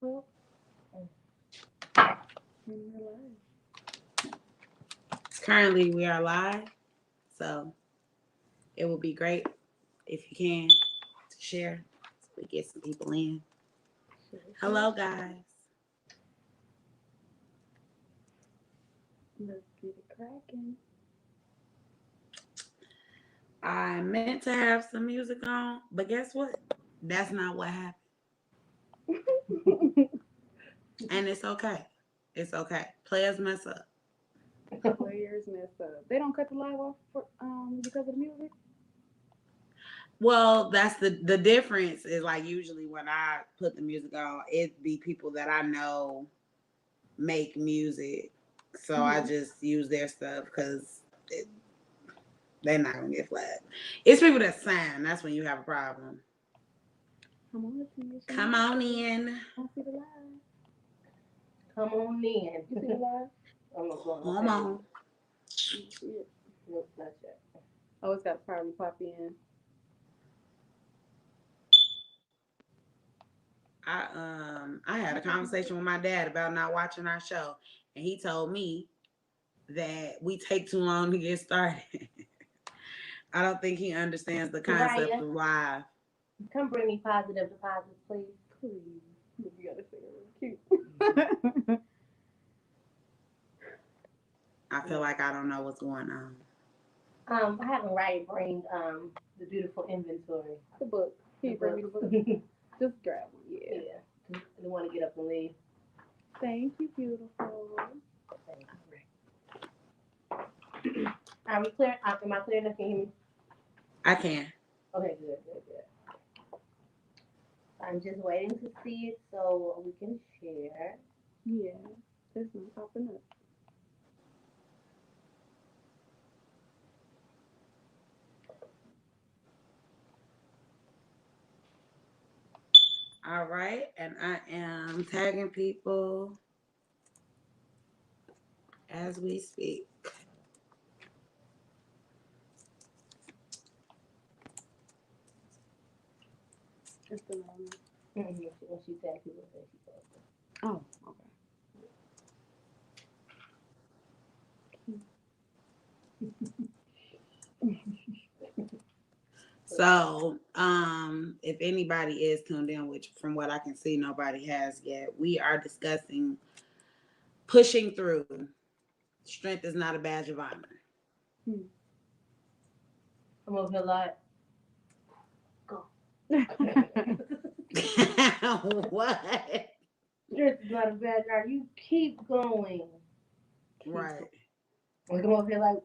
Well, we're live. Currently, we are live, so it would be great if you can to share so we get some people in. Hello, guys. Let's get it cracking. I meant to have some music on, but guess what? That's not what happened. And it's okay. It's okay. Players mess up. Players mess up. They don't cut the live off for, because of the music. Well, that's the difference is like usually when I put the music on, it be people that I know make music. So I just use their stuff because they're not going to get flagged. It's people that sign. That's when you have a problem. Come on, Come on in. I see the live. Come on in. You see the live? Come on. Nope, not yet. Oh, it's got to probably pop in. I had a conversation with my dad about not watching our show, and he told me that we take too long to get started. I don't think he understands the concept of live. Come bring me positive deposits, please. Please. You gotta say it really cute. I feel like I don't know what's going on. I haven't right bring the beautiful inventory. The book. Can you bring me the book? Just grab one. Yeah. Yeah. I want to get up and leave. Thank you, beautiful. Are we clear? Am I clear enough? Can you hear me? I can. Okay, good. I'm just waiting to see it so we can share. Yeah. It's not popping up. All right, and I am tagging people as we speak. Just a moment. When she tagged people, then she posted. Oh, okay. So, if anybody is tuned in, which from what I can see, nobody has yet, we are discussing pushing through. Strength is not a badge of honor. I'm over here like, go. What? Strength is not a bad guy. You keep going. Right. We come over here like,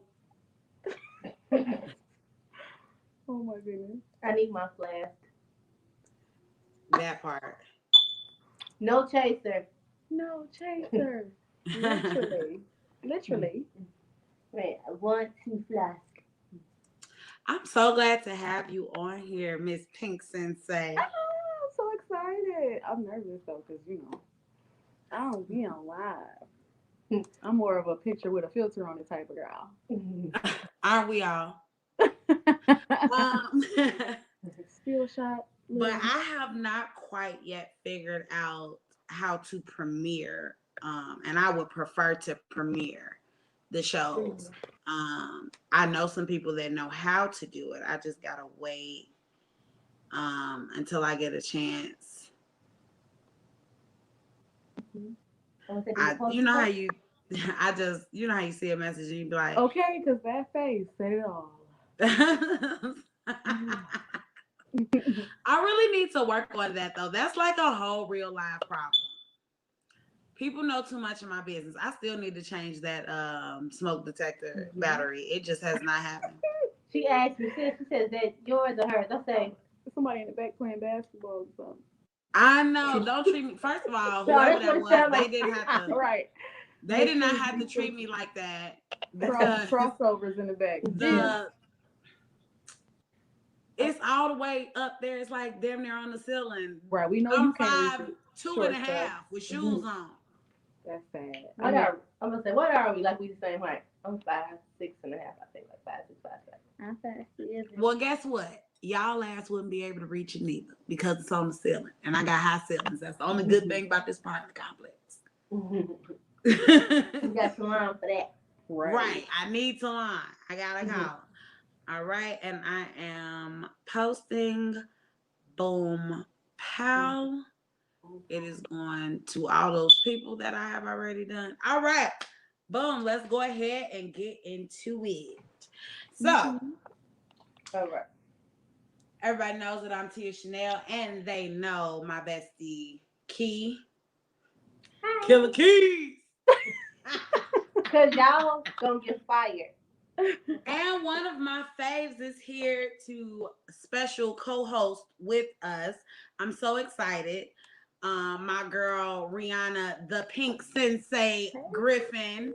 Oh my goodness. I need my flask. That part. No chaser. No chaser. Literally. Man, I want to flask. I'm so glad to have you on here, Miss Pink Sensei. Oh, I'm so excited. I'm nervous though, because I don't be on live. I'm more of a picture with a filter on it type of girl. Aren't we all? Still shot. But I have not quite yet figured out how to premiere. And I would prefer to premiere the shows. I know some people that know how to do it. I just gotta wait until I get a chance. You know how you how you see a message and you be like, okay, because that face said it all. I really need to work on that though. That's like a whole real life problem. People know too much of my business. I still need to change that smoke detector battery. It just has not happened. She asked me, she says that yours or hers. I say somebody in the back playing basketball or something. I know. Don't treat me. First of all, whoever that was, they didn't have to. Right. They did not have to treat me like that. Because crossovers in the back. It's all the way up there. It's like damn near on the ceiling. Right. We know you can't reach it. 2.5 with shoes on. That's sad. I'm gonna say, what are we? Like we the same height. I'm 5'6.5", I think, like 5'6", 5'7". I'm 5'7". Well, guess what? y'all ass wouldn't be able to reach it neither because it's on the ceiling. And I got high ceilings. That's the only good thing about this apartment complex. You got salon for that. Right. I need salon. I gotta go. All right. And I am posting Boom Pow. It is going to all those people that I have already done. All right. Boom. Let's go ahead and get into it. So, All right. everybody knows that I'm Tia Chanel, and they know my bestie, Key. Hi. Killer Keys. Because y'all gonna get fired. And one of my faves is here to special co-host with us. I'm so excited. My girl Rihanna, the Pink Sensei Griffin.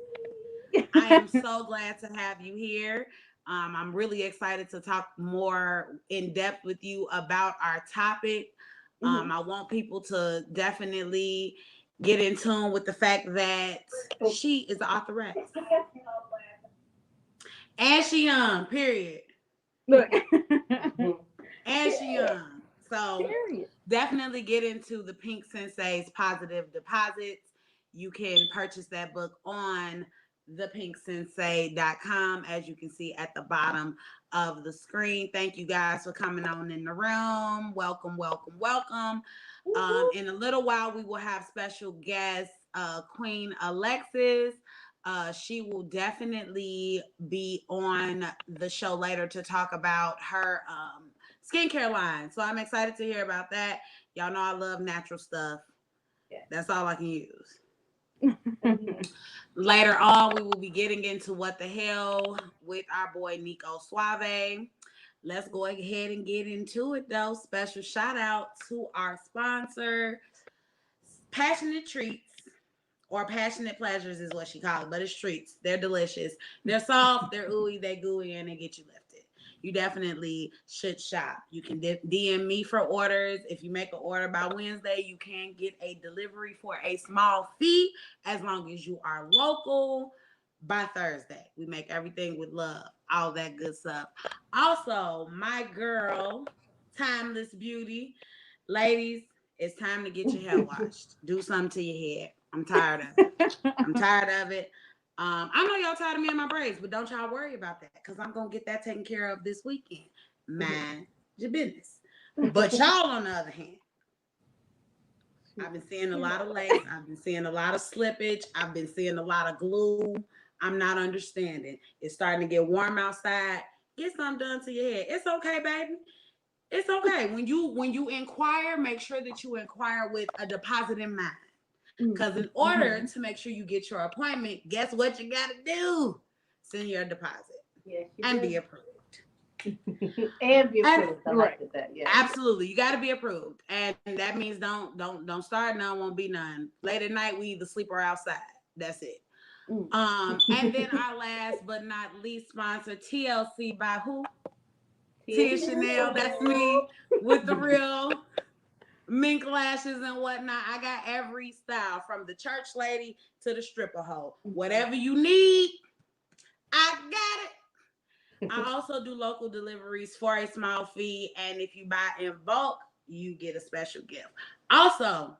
I am so glad to have you here. I'm really excited to talk more in depth with you about our topic. I want people to definitely get in tune with the fact that she is the authoress. And she young, period. Look. And she young. So definitely get into the Pink Sensei's Positive Deposits. You can purchase that book on thepinksensei.com, as you can see at the bottom of the screen. Thank you guys for coming on in the room. Welcome, welcome, welcome. In a little while, we will have special guest, Queen Alexis. She will definitely be on the show later to talk about her skincare line. So I'm excited to hear about that. Y'all know I love natural stuff. Yeah. That's all I can use. Later on, we will be getting into What the Hell with our boy Nico Suave. Let's go ahead and get into it, though. Special shout out to our sponsor, Passionate Treats, or Passionate Pleasures is what she calls it, but it's treats. They're delicious. They're soft, they're ooey, they gooey, and they get you lifted. You definitely should shop. You can DM me for orders. If you make an order by Wednesday, you can get a delivery for a small fee as long as you are local by Thursday. We make everything with love, all that good stuff. Also, my girl, Timeless Beauty. Ladies, it's time to get your hair washed. Do something to your head. I'm tired of it. I'm tired of it. I know y'all tired of me and my braids, but don't y'all worry about that because I'm going to get that taken care of this weekend. Mind your business. But y'all, on the other hand, I've been seeing a lot of lace. I've been seeing a lot of slippage. I've been seeing a lot of glue. I'm not understanding. It's starting to get warm outside. Get something done to your hair. It's okay, baby. It's okay. When you inquire, make sure that you inquire with a deposit in mind. Because in order to make sure you get your appointment, guess what you got to do? Send your deposit. Yes, and be approved. And be approved. I like that. Yeah. Absolutely. You got to be approved. And that means don't start none, won't be none. Late at night, we either sleep or outside. That's it. And then our last but not least sponsor, TLC by who? Tia Chanel. That's me with the real mink lashes and whatnot. I got every style from the church lady to the stripper hoe. Whatever you need, I got it. I also do local deliveries for a small fee, and if you buy in bulk, you get a special gift. Also,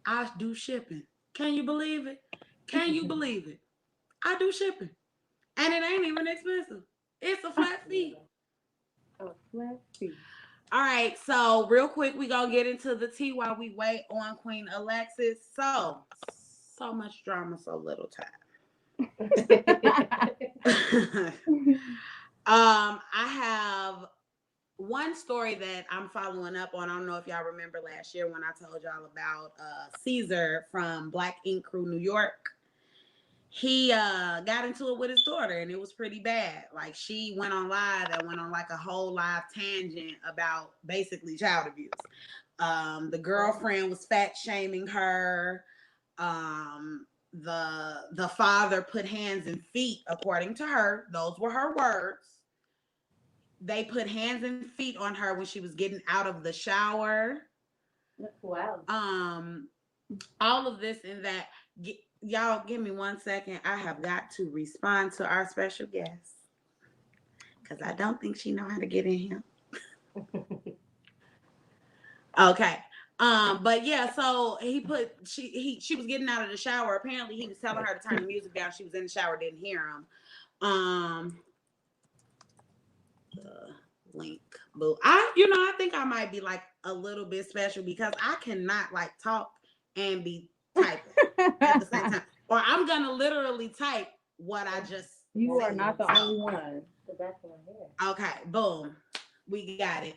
I do shipping. Can you believe it? Can you believe it? I do shipping, and it ain't even expensive. It's a flat fee. A flat fee. All right, so real quick, we gonna get into the tea while we wait on Queen Alexis. So much drama, so little time. I have one story that I'm following up on. I don't know if y'all remember last year when I told y'all about Caesar from Black Ink Crew, New York. He got into it with his daughter, and it was pretty bad. Like, she went on live and went on like a whole live tangent about basically child abuse. The girlfriend was fat shaming her. The father put hands and feet, according to her. Those were her words. They put hands and feet on her when she was getting out of the shower. Wow. All of this and that. Y'all, give me 1 second. I have got to respond to our special guest because I don't think she know how to get in here. Okay. But yeah, so she was getting out of the shower. Apparently he was telling her to turn the music down. She was in the shower, didn't hear him. Link. Boo. I think I might be like a little bit special because I cannot like talk and be typing at the same time. Or I'm gonna literally type what I just You said. are not the only one. The back of my hair. Okay, boom. We got it.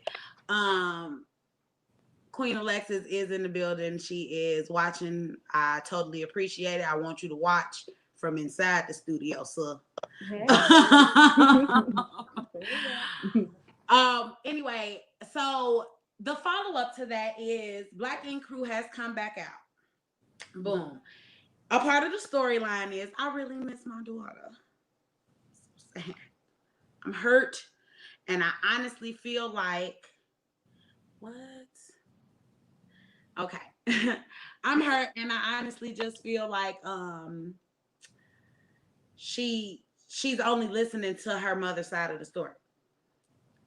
Queen Alexis is in the building. She is watching. I totally appreciate it. I want you to watch from inside the studio, sir. Hey. Anyway, so the follow-up to that is Black Ink Crew has come back out. Boom. A part of the storyline is I really miss my daughter. So sad. I'm hurt, and I honestly feel like what? Okay. I'm hurt, and I honestly just feel like she's only listening to her mother's side of the story.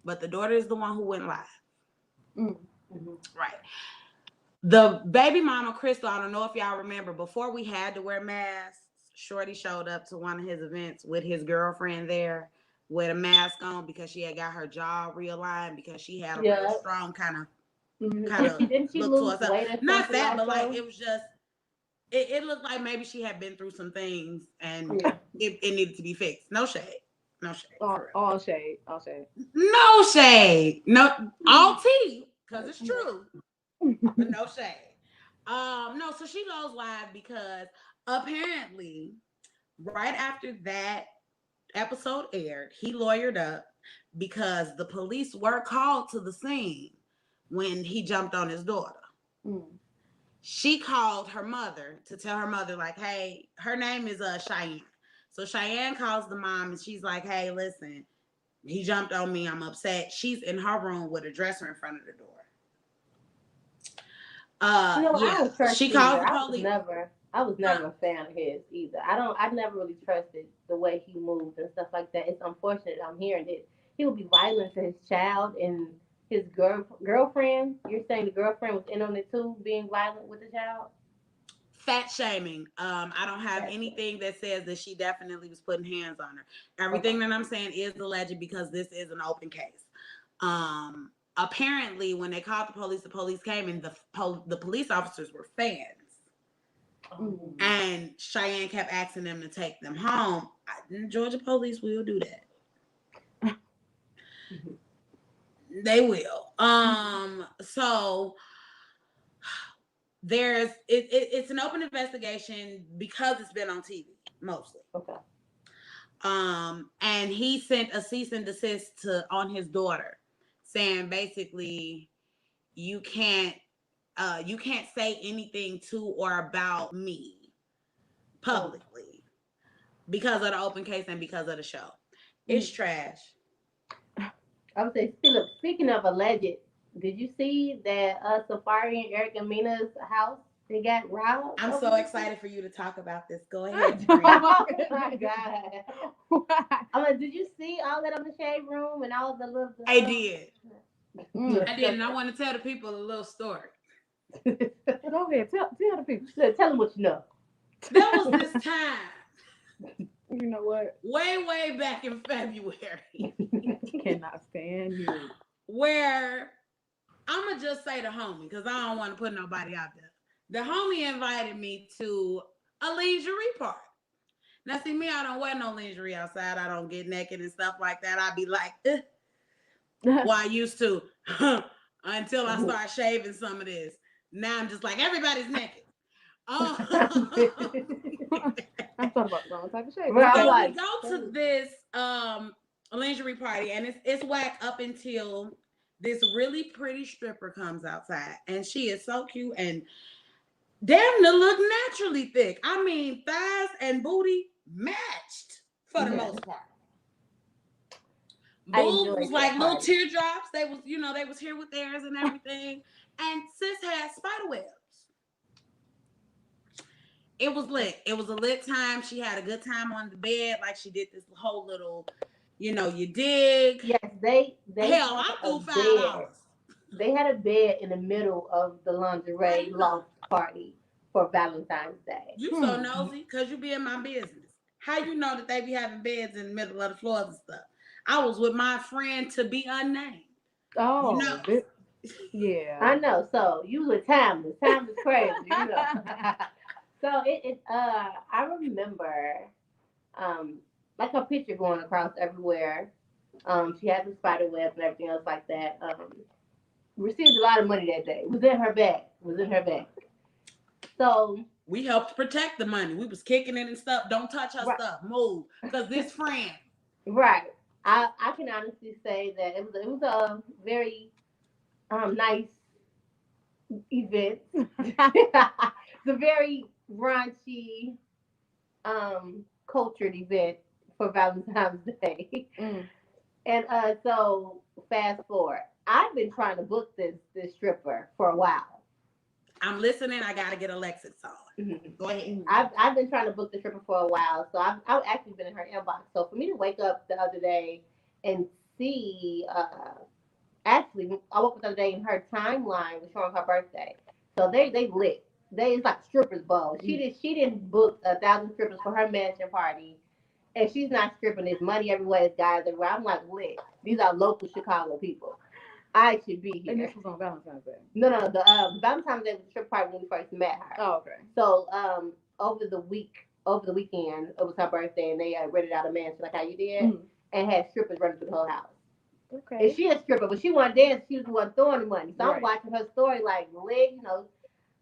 But the daughter is the one who went live. Mm-hmm. Right. The baby mama, Crystal, I don't know if y'all remember, before we had to wear masks, Shorty showed up to one of his events with his girlfriend there with a mask on because she had got her jaw realigned because she had a really strong kind of Didn't she look lose towards weight her. Not that, but like it was just it looked like maybe she had been through some things and it needed to be fixed. No shade. No shade. All shade. All shade. No shade. No, all tea, because it's true. But no shade. No, so she goes live because apparently right after that episode aired, he lawyered up because the police were called to the scene when he jumped on his daughter. She called her mother to tell her mother, like, hey, her name is Cheyenne. So Cheyenne calls the mom and she's like, hey, listen, he jumped on me. I'm upset. She's in her room with a dresser in front of the door. I don't trust she called the police. I was never a fan of his either. I never really trusted the way he moved and stuff like that. It's unfortunate I'm hearing that he would be violent to his child and his girlfriend. You're saying the girlfriend was in on it too, being violent with the child? Fat shaming. I don't have anything that says that she definitely was putting hands on her. Everything that I'm saying is alleged because this is an open case. Apparently, when they called the police came and the police officers were fans. And Cheyenne kept asking them to take them home. Georgia police will do that. They will. So it's an open investigation because it's been on TV mostly. Okay. And he sent a cease and desist on his daughter, saying basically, you can't say anything to or about me publicly because of the open case and because of the show. It's trash. I would say, speaking of alleged, did you see that Safari and Eric and Mina's house, they got robbed? I'm so excited for you to talk about this. Go ahead. Oh my God. I'm like, did you see all that on the shade room and all the little... I did. I did, and I want to tell the people a little story. Go ahead. Tell the people. Tell them what you know. There was this time. You know what? Way back in February. Cannot stand you. Where I'm going to just say the homie, because I don't want to put nobody out there. The homie invited me to a lingerie party. Now, see, me, I don't wear no lingerie outside. I don't get naked and stuff like that. I be like, well, I used to until I start shaving some of this. Now I'm just like, everybody's naked. I thought about the wrong type of shade. Well, we go to this lingerie party, and it's whack up until this really pretty stripper comes outside, and she is so cute and damn to look naturally thick. I mean, thighs and booty matched for the most part. Boobs was like little teardrops. They was here with theirs and everything. And sis had spider webs. It was lit. It was a lit time. She had a good time on the bed. Like she did this whole little You dig. Yes, they Hell, had I a threw bed. $5. They had a bed in the middle of the lingerie loft party for Valentine's Day. You so nosy because you be in my business. How you know that they be having beds in the middle of the floors and stuff? I was with my friend to be unnamed. Oh, yeah. I know. So you were timeless. Timeless crazy, So I remember like a picture going across everywhere. She had the spider webs and everything else like that. Received a lot of money that day. Was in her bag. So we helped protect the money. We was kicking it and stuff. Don't touch her stuff. Move, cause this friend. Right. I can honestly say that it was a very nice event. It's a very raunchy, cultured event for Valentine's Day. And so fast forward. I've been trying to book this stripper for a while. I'm listening. I gotta get Alexis on. Go ahead. I've been trying to book the stripper for a while, so I've actually been in her inbox. So for me to wake up the other day and see, actually, I woke up the other day and her timeline was showing her birthday. So they lit. It's like strippers ball. She didn't book 1,000 strippers for her mansion party, and she's not stripping. There's money everywhere. There's guys everywhere. I'm like lit. These are local Chicago people. I should be here. And this was on Valentine's Day. No. The Valentine's Day was the strip party when we first met her. Oh, okay. So over the weekend, it was her birthday, and they rented out a mansion like how you did, and had strippers running through the whole house. Okay. And she a stripper, but she wasn't dancing. She was the one throwing the money. So I'm watching her story like,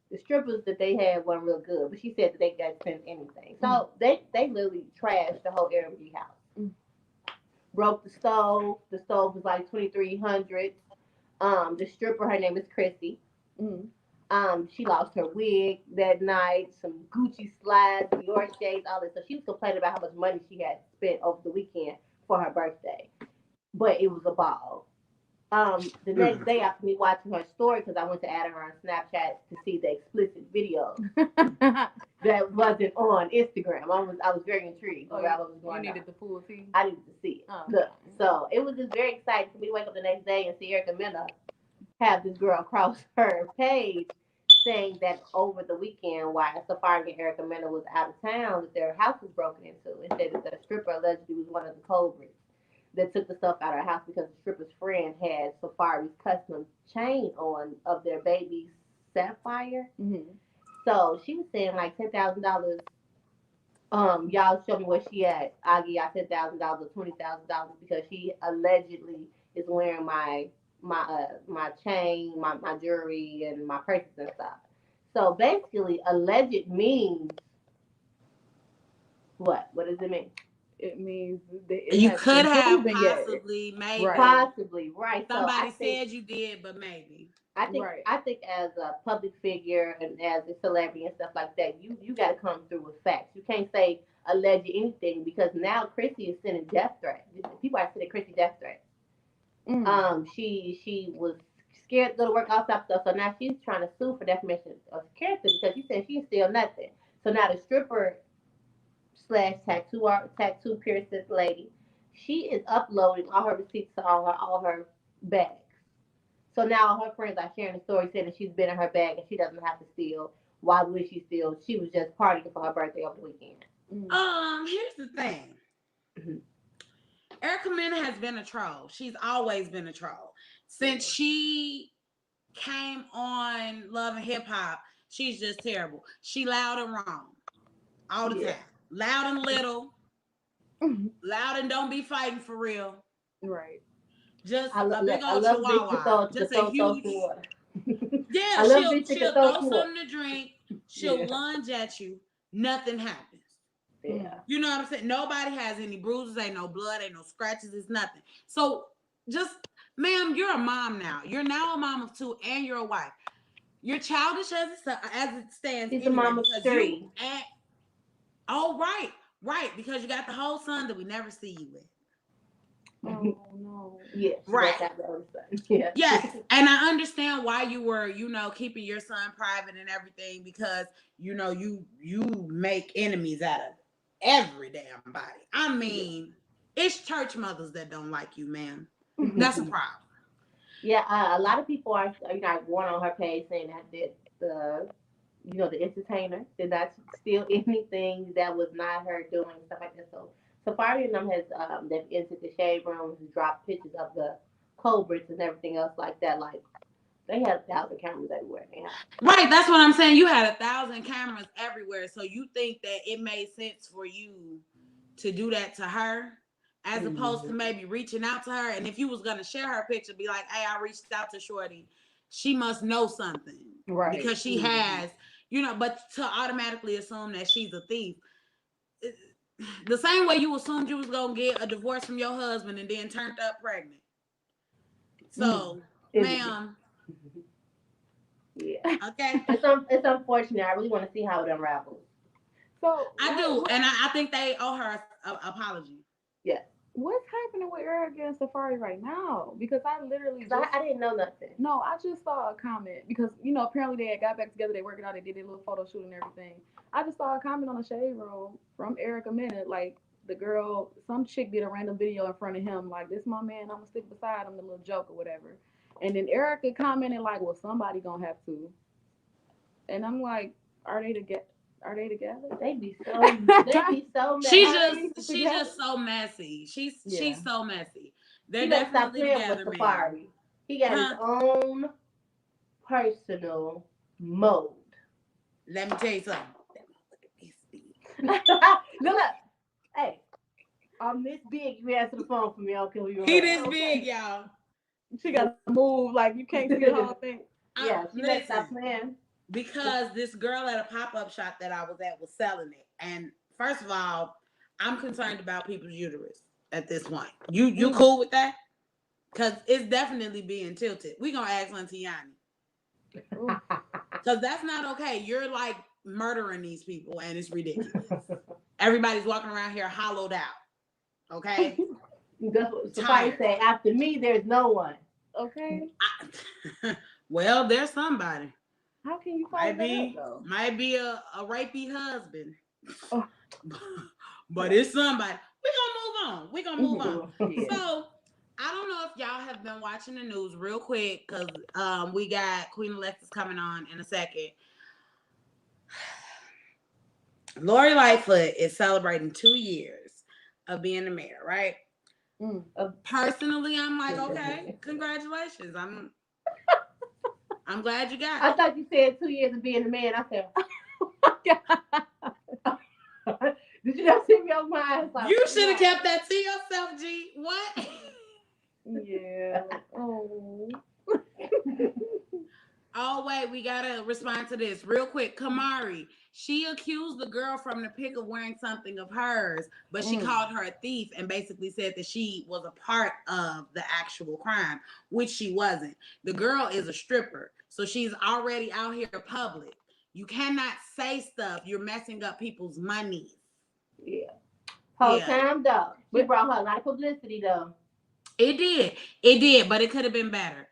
the strippers that they had weren't real good, but she said that they got to spend anything. So they literally trashed the whole Airbnb house. Broke the stove. The stove was like $2,300. The stripper, her name is Chrissy. She lost her wig that night, some Gucci slides, Dior shades, all this. So she was complaining about how much money she had spent over the weekend for her birthday. But it was a ball. The next day after me watching her story, because I went to add her on Snapchat to see the explicit videos that wasn't on Instagram. I was very intrigued about what was going on. You needed the full tea? I needed to see it. Look, so it was just very exciting for me to wake up the next day and see Erica Mena have this girl cross her page saying that over the weekend while Safari and Erica Mena was out of town, that their house was broken into. It said that the stripper allegedly was one of the culprits that took the stuff out of her house because the stripper's friend had Safari's custom chain on of their baby's sapphire. So she was saying like $10,000. Y'all show me where she at. I'll give y'all $10,000 or $20,000 because she allegedly is wearing my chain, my jewelry, and my purses and stuff. So basically, alleged means what? What does it mean? It means you could have possibly, maybe. Possibly, right. Somebody said you did, but maybe. I think as a public figure and as a celebrity and stuff like that, you got to come through with facts. You can't say alleged anything because now Chrissy is sending death threats. People are sending Chrissy death threats. She was scared to go to work, all that stuff. So now she's trying to sue for defamation of character because she said she steal nothing. So now the stripper / tattoo piercing lady, she is uploading all her receipts to all her bags. So now all her friends are sharing the story saying that she's been in her bag and she doesn't have to steal. Why would she steal? She was just partying for her birthday over the weekend. Here's the thing. Erica Mena has been a troll. She's always been a troll. Since she came on Love and Hip Hop, she's just terrible. She loud and wrong all the time. Loud and little. Loud and don't be fighting for real. Right. Just a big old chihuahua. Just a huge. Yeah, she'll throw something to drink. She'll lunge at you. Nothing happens. Yeah. You know what I'm saying? Nobody has any bruises, ain't no blood, ain't no scratches, it's nothing. So just, ma'am, you're a mom now. You're now a mom of 2 and you're a wife. You're childish as it stands. She's a mom of 3. Right, because you got the whole son that we never see you with. Oh no. Yes. Right. Yeah. Yes. And I understand why you were, keeping your son private and everything because, you make enemies out of every damn body. I mean, It's church mothers that don't like you, ma'am. That's a problem. Yeah, a lot of people are going on her page saying that the the entertainer did not steal anything that was not her doing, stuff like that. So Safari and them has they've entered the shade rooms and dropped pictures of the culprits and everything else like that. Like they had 1,000 cameras everywhere in their house. Right, that's what I'm saying. You had 1,000 cameras everywhere, so you think that it made sense for you to do that to her, as opposed to maybe reaching out to her. And if you was gonna share her picture, be like, "Hey, I reached out to Shorty. She must know something, Right? Because she has, But to automatically assume that she's a thief, the same way you assumed you was gonna get a divorce from your husband and then turned up pregnant. So, ma'am. Yeah. Okay. It's unfortunate. I really want to see how it unravels. So I do, and I think they owe her an apology. Yeah. What's happening with Erica and Safari right now? Because I literally I didn't know nothing. No, I just saw a comment because apparently they had got back together, they working out, they did their little photo shoot and everything. I just saw a comment on the shade room from Erica Minute, like the girl, some chick did a random video in front of him, like, "This my man, I'm gonna stick beside him," the little joke or whatever. And then Erica commented like, "Well, somebody gonna have to." And I'm like, are they together? Are they together? They be so messy. She's just so messy. She's so messy. They're definitely together, with Safari. He got his own personal mode. Let me tell you something. Look, hey, I'm this big. You answer the phone for me. I don't care who you are. He this big, y'all. She got to move like you can't see the whole thing. Yeah, she better stop playing. Because this girl at a pop-up shop that I was at was selling it. And first of all, I'm concerned about people's uterus at this point. You cool with that? Because it's definitely being tilted. We're going to ask Auntie Yanni. Because that's not okay. You're like murdering these people and it's ridiculous. Everybody's walking around here hollowed out. Okay? That's what somebody say. After me, there's no one. Okay. Well, there's somebody. How can you find that though? Might be a rapey husband. Oh. But it's somebody. We're gonna move on. Yeah. So I don't know if y'all have been watching the news real quick, because we got Queen Alexis coming on in a second. Lori Lightfoot is celebrating 2 years of being the mayor, right? Personally, I'm like, okay, congratulations. I'm glad you got it. I thought you said 2 years of being a man. I said, did you not see me on my eyes? Like, you should have kept that to yourself, G. What? Yeah. Oh. Oh, wait, we gotta respond to this real quick. Kamari, she accused the girl from the pic of wearing something of hers, but she called her a thief and basically said that she was a part of the actual crime, which she wasn't. The girl is a stripper, so she's already out here public. You cannot say stuff. You're messing up people's money. Yeah. Whole time, though. We brought her a lot of publicity, though. It did, but it could have been better.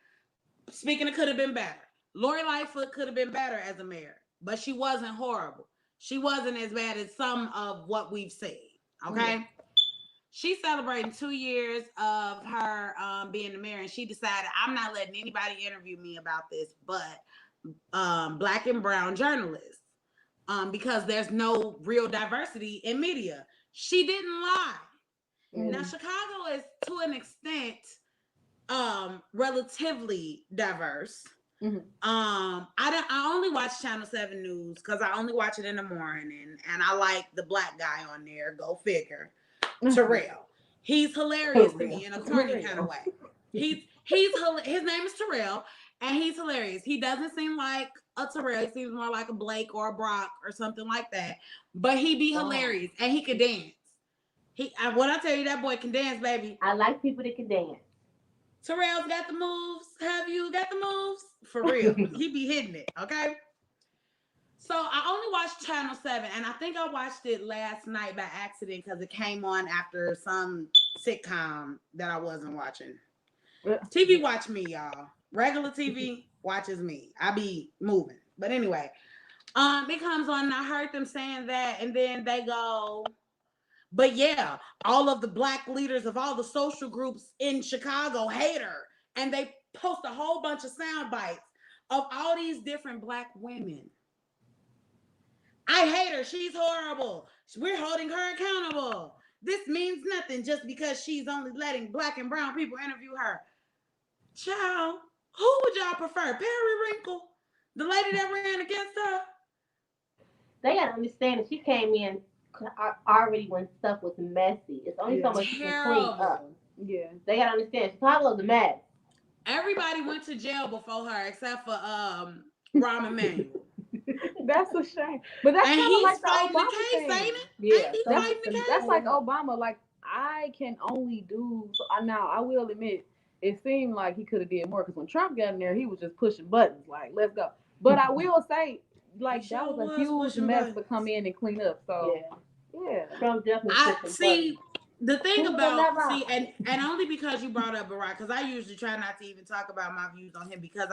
Speaking of could have been better, Lori Lightfoot could have been better as a mayor, but she wasn't horrible. She wasn't as bad as some of what we've seen. Okay. She's celebrating 2 years of her being the mayor, and she decided, I'm not letting anybody interview me about this, but Black and brown journalists, because there's no real diversity in media. She didn't lie. Now, Chicago is, to an extent, relatively diverse. I only watch Channel 7 News because I only watch it in the morning, and I like the black guy on there. Go figure. Terrell. He's hilarious to me in a corny kind of way. His name is Terrell, and he's hilarious. He doesn't seem like a Terrell. He seems more like a Blake or a Brock or something like that. But he be hilarious, and he could dance. When I tell you, that boy can dance, baby. I like people that can dance. Terrell's got the moves. Have you got the moves? For real. He be hitting it, okay? So I only watched Channel 7, and I think I watched it last night by accident because it came on after some sitcom that I wasn't watching. TV watch me, y'all. Regular TV watches me. I be moving. But anyway, it comes on, and I heard them saying that, and then they go, But yeah, all of the black leaders of all the social groups in Chicago hate her. And they post a whole bunch of sound bites of all these different black women. I hate her. She's horrible. We're holding her accountable. This means nothing just because she's only letting black and brown people interview her. Child, who would y'all prefer? Periwinkle? The lady that ran against her? They gotta understand that she came in already when stuff was messy. It's only so much you can clean up. Yeah. They gotta understand Chicago's a mess. Everybody went to jail before her except for Rahm Emanuel. That's a shame. But that's kind of like the Obama case, thing. Ain't it? Yeah. That's like Obama. Like, I can only do now. I will admit, it seemed like he could have did more because when Trump got in there, he was just pushing buttons. Like, let's go. But I will say, like, that was a huge mess to come in and clean up. So yeah. Trump definitely see. The thing about and only because you brought up Barack, because I usually try not to even talk about my views on him because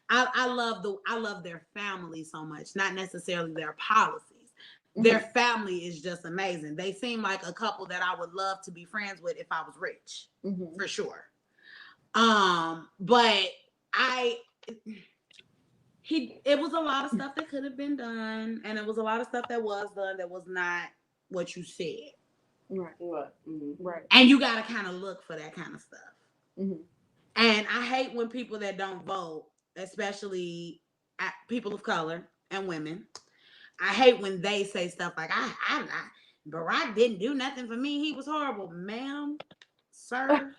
I love their family so much, not necessarily their policies. Mm-hmm. Their family is just amazing. They seem like a couple that I would love to be friends with if I was rich, for sure. But it was a lot of stuff that could have been done, and it was a lot of stuff that was done that was not what you said. Right. Right. And you got to kind of look for that kind of stuff. Mm-hmm. And I hate when people that don't vote, especially people of color and women, I hate when they say stuff like, Barack didn't do nothing for me. He was horrible. Ma'am, sir,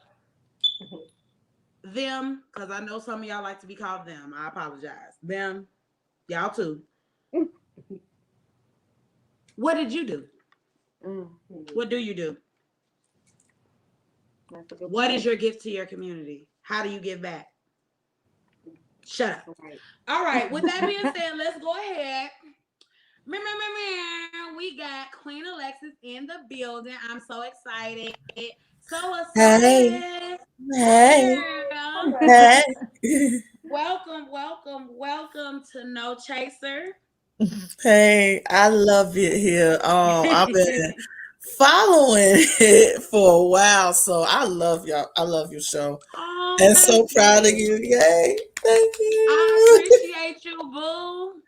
them, because I know some of y'all like to be called them. I apologize. Them, y'all too. What did you do? What do you do? What is your gift to your community? How do you give back? Shut up. All right. With that being said, let's go ahead. We got Queen Alexis in the building. I'm so excited. So excited. Hey. Welcome to No Chaser. Hey, I love it here. I've been following it for a while, so I love y'all. I love your show, and so proud of you. Yay! Thank you. I appreciate you, boo.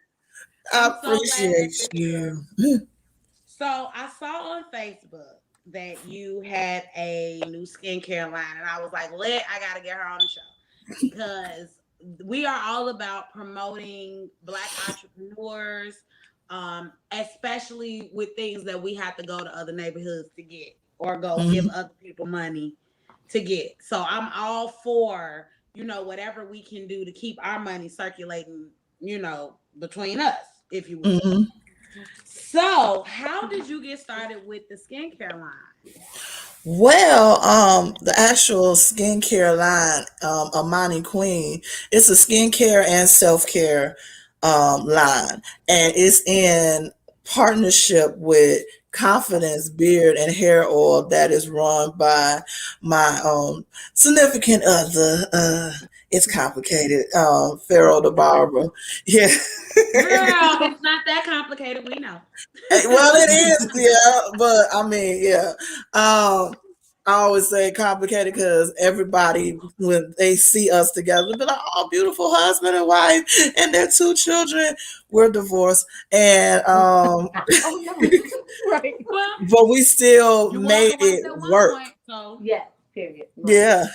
I appreciate you. So I saw on Facebook that you had a new skincare line, and I was like, I gotta get her on the show because we are all about promoting Black entrepreneurs, especially with things that we have to go to other neighborhoods to get or go give other people money to get. So I'm all for, whatever we can do to keep our money circulating, between us, if you will. Mm-hmm. So how did you get started with the skincare line? Well, the actual skincare line, Amani Queen, it's a skincare and self-care line, and it's in partnership with Confidence Beard and Hair Oil that is run by my significant other. It's complicated. Pharaoh the barber. Yeah. Girl, it's not that complicated. We know. Well, it is, yeah. But I mean, yeah. I always say complicated because everybody, when they see us together, they'll be like, "Oh, beautiful husband and wife, and their 2 children." We're divorced, and oh no, right? But we still made it work. So yes, period. Right. Yeah.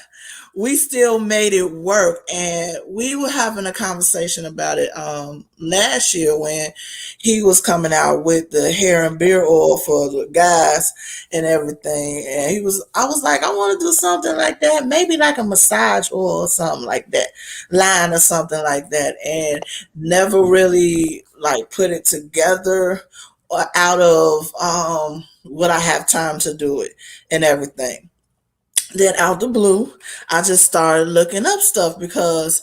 We still made it work, and we were having a conversation about it last year when he was coming out with the hair and beard oil for the guys and everything. And I was like, I want to do something like that, maybe like a massage oil or something like that, line or something like that, and never really like put it together or out of what I have time to do it and everything. Then out the blue, I just started looking up stuff because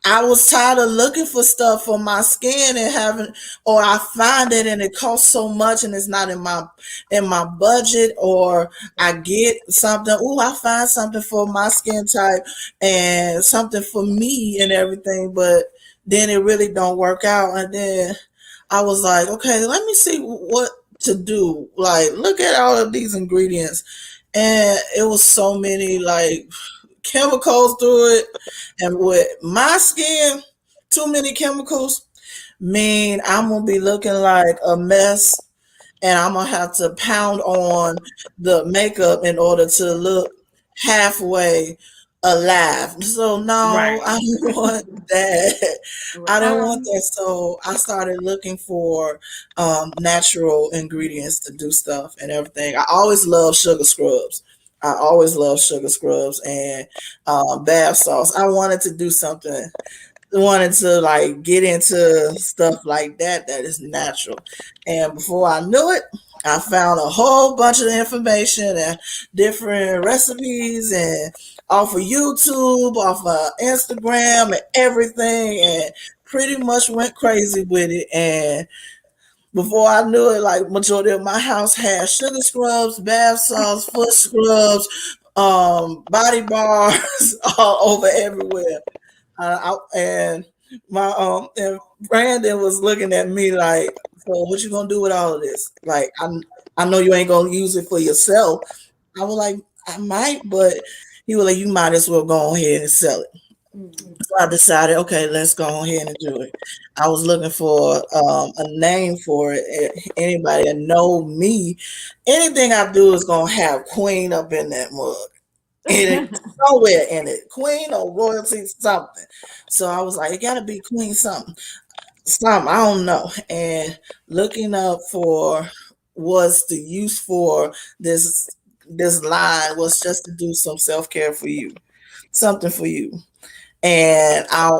I was tired of looking for stuff for my skin and or I find it and it costs so much and it's not in my budget, or I get something, I find something for my skin type and something for me and everything, but then it really don't work out. And then I was like, okay, let me see what to do. Like, look at all of these ingredients, and it was so many like chemicals through it, and with my skin, too many chemicals mean I'm gonna be looking like a mess, and I'm gonna have to pound on the makeup in order to look halfway alive. So no, I Right. don't want that. I Right. didn't want Um, that. So I started looking for natural ingredients to do stuff and everything. I always love sugar scrubs. I always love sugar scrubs and bath salts. I wanted to do something, wanted to like get into stuff like that is natural. And before I knew it, I found a whole bunch of information and different recipes and off of YouTube, off of Instagram and everything, and pretty much went crazy with it. And before I knew it, like majority of my house had sugar scrubs, bath salts, foot scrubs, body bars all over everywhere. And my and Brandon was looking at me like, so what you gonna do with all of this? Like, I know you ain't gonna use it for yourself. I was like, I might, but he was like, you might as well go ahead and sell it. Mm. So I decided, okay, let's go ahead and do it. I was looking for a name for it. Anybody that know me, anything I do is gonna have Queen up in that mug, in it, somewhere in it, Queen or royalty something. So I was like, it gotta be Queen something, something, I don't know. And looking up for what's the use for this line was just to do some self care for you, something for you. And I,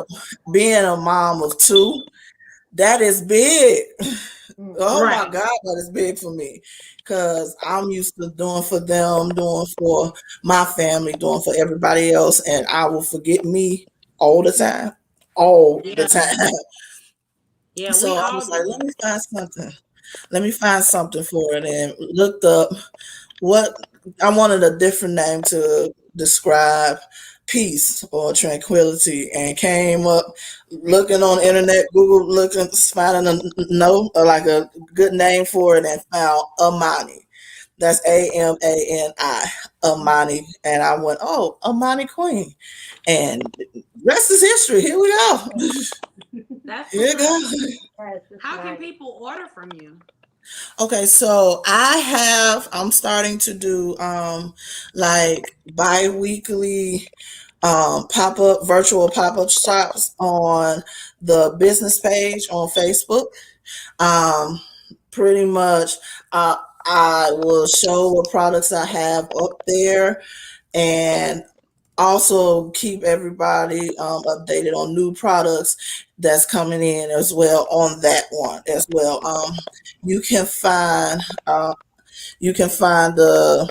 being a mom of two, that is big. Oh my Right. God, that is big for me because I'm used to doing for them, doing for my family, doing for everybody else, and I will forget me all the time, all the Yeah. time. Yeah, we So I all was like, let do. me find something. Let me find something for it, and looked up what I wanted a different name to describe peace or tranquility, and came up looking on the internet, Google, looking, finding a no, like a good name for it, and found Amani. That's Amani, Amani, and I went, oh, Amani Queen, and rest is history. Here we go. That's Here what's we up. go. yes, it's How can nice. people order from you? Okay, so I'm starting to do like bi-weekly pop-up virtual pop-up shops on the business page on Facebook. Um Pretty much uh I will show what products I have up there, and also keep everybody updated on new products that's coming in as well on that one as well. You can find you can find the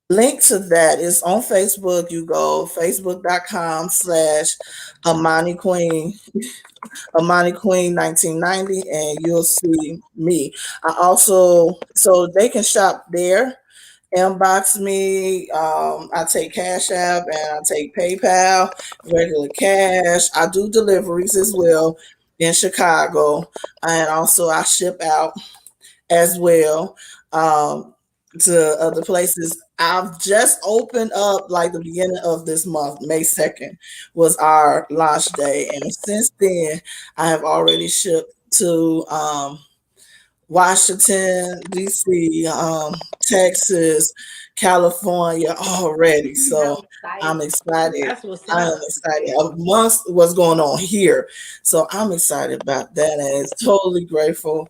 link to that is on Facebook. You go facebook.com/ Amani Queen, Amani Queen 1990, and you'll see me. I also, so they can shop there, inbox me. I take Cash App and I take PayPal, regular cash. I do deliveries as well in Chicago, and also I ship out as well to other places. I've just opened up like the beginning of this month, May 2nd was our launch day, and since then I have already shipped to Washington, D.C., Texas, California already. So I'm excited. I'm excited. That's what's I am up. excited amongst what's going on here. So I'm excited about that, and it's totally grateful.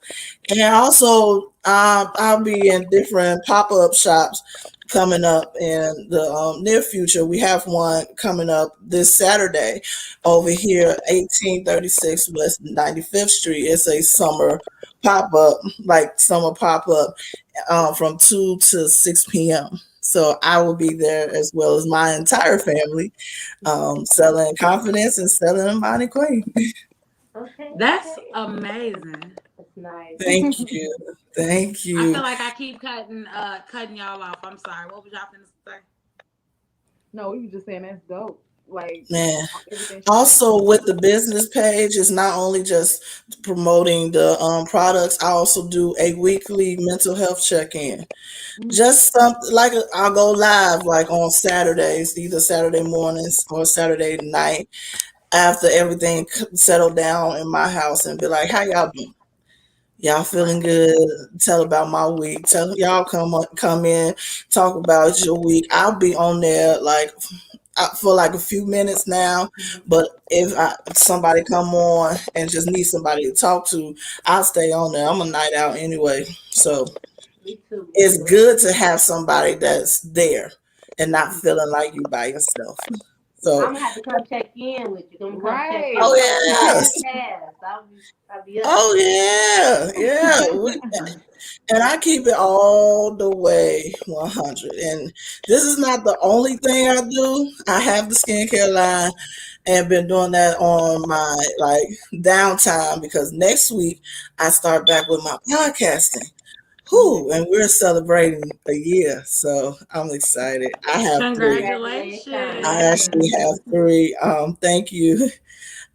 And also, I'll be in different pop-up shops coming up in the near future. We have one coming up this Saturday over here, 1836 West 95th Street. It's a summer pop up, like summer pop up, from 2 to 6 p.m. So I will be there as well as my entire family, selling confidence and selling Amani Queen. Okay, That's okay. amazing. That's nice. Thank you. Thank I you. feel like I keep cutting y'all off. I'm sorry. What was y'all finna say? No, we were just saying that's dope. like Man. everything she posts. Also, with the business page, it's not only just promoting the products. I also do a weekly mental health check-in. Mhm. Just something like I'll go live like on Saturdays, either Saturday mornings or Saturday night after everything settled down in my house, and be like, "How y'all doing? Y'all feeling Right. good? Tell about my week. Tell y'all come in, talk about your week. I'll be on there like for like a few minutes now, but if somebody come on and just need somebody to talk to, I'll stay on there. I'm a night out anyway, so Me too. Me it's too. good to have somebody that's there and not feeling like you by yourself. So, I'm gonna have to come check in with you. I'm gonna come check Right. in oh with you. yes, Yes. I'll be up. oh yeah, yeah. And I keep it all the way 100. And this is not the only thing I do. I have the skincare line and been doing that on my like downtime because next week I start back with my podcasting. Whew, and we're celebrating a year, so I'm excited. I have three. I Congratulations. actually Congratulations. have three. Thank you.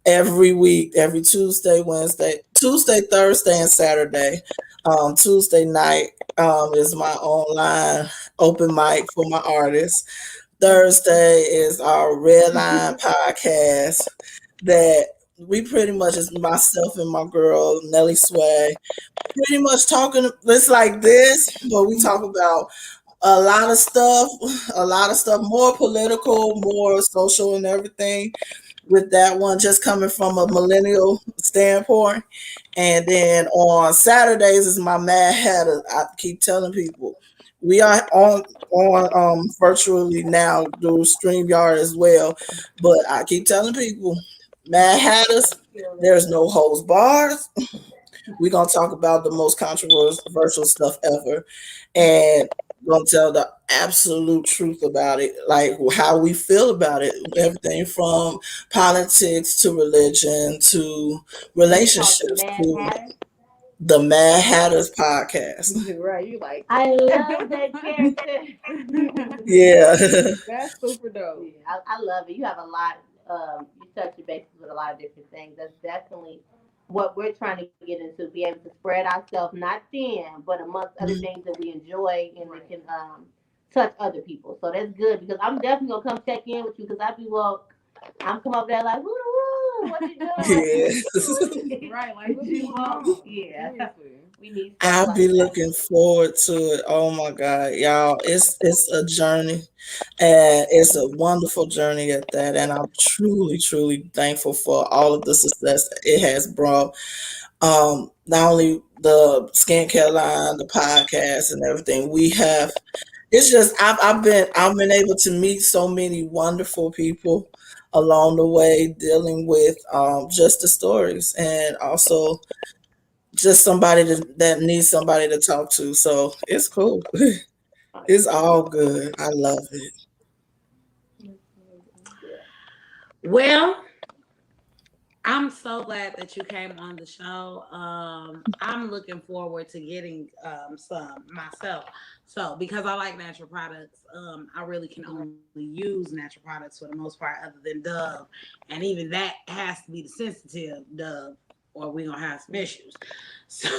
Every week, every Tuesday, Wednesday, Tuesday, Thursday, and Saturday. Tuesday night is my online open mic for my artists. Thursday is our Red Line podcast that we pretty much is myself and my girl Nelly Sway pretty much talking. It's like this, but we talk about a lot of stuff, more political, more social, and everything. With that one, just coming from a millennial standpoint, and then on Saturdays is my Mad Hatter. I keep telling people we are on virtually now through StreamYard as well, but I keep telling people Mad Hatters. There's no holds bars. We're gonna talk about the most controversial stuff ever, and gonna tell the absolute truth about it, like how we feel about it. Everything from politics to religion to And it's called the relationships Mad to Hatter. the Mad Hatters podcast. Right. You like I love that character. Yeah. that's super dope. Yeah, I love it. You have a lot. You touch your bases with a lot of different things. That's definitely what we're trying to get into. Be able to spread ourselves, not thin, but amongst other things that we enjoy and we can touch other people. So that's good because I'm definitely gonna come check in with you because I be well. I'm come up there like, woo, woo, what you Yeah. doing? Right. Like what you Well, want? yeah, Seriously. we need stuff I'll be like that. looking forward to it. Oh my God, y'all. It's a journey. And it's a wonderful journey at that. And I'm truly, truly thankful for all of the success it has brought. Not only the skincare line, the podcast and everything we have. It's just I've been able to meet so many wonderful people along the way dealing with just the stories and also just that needs somebody to talk to. So it's cool. It's all good. I love it. Well, I'm so glad that you came on the show. I'm looking forward to getting some myself. So because I like natural products, I really can only use natural products for the most part, other than Dove, and even that has to be the sensitive Dove, or we're gonna have some issues. So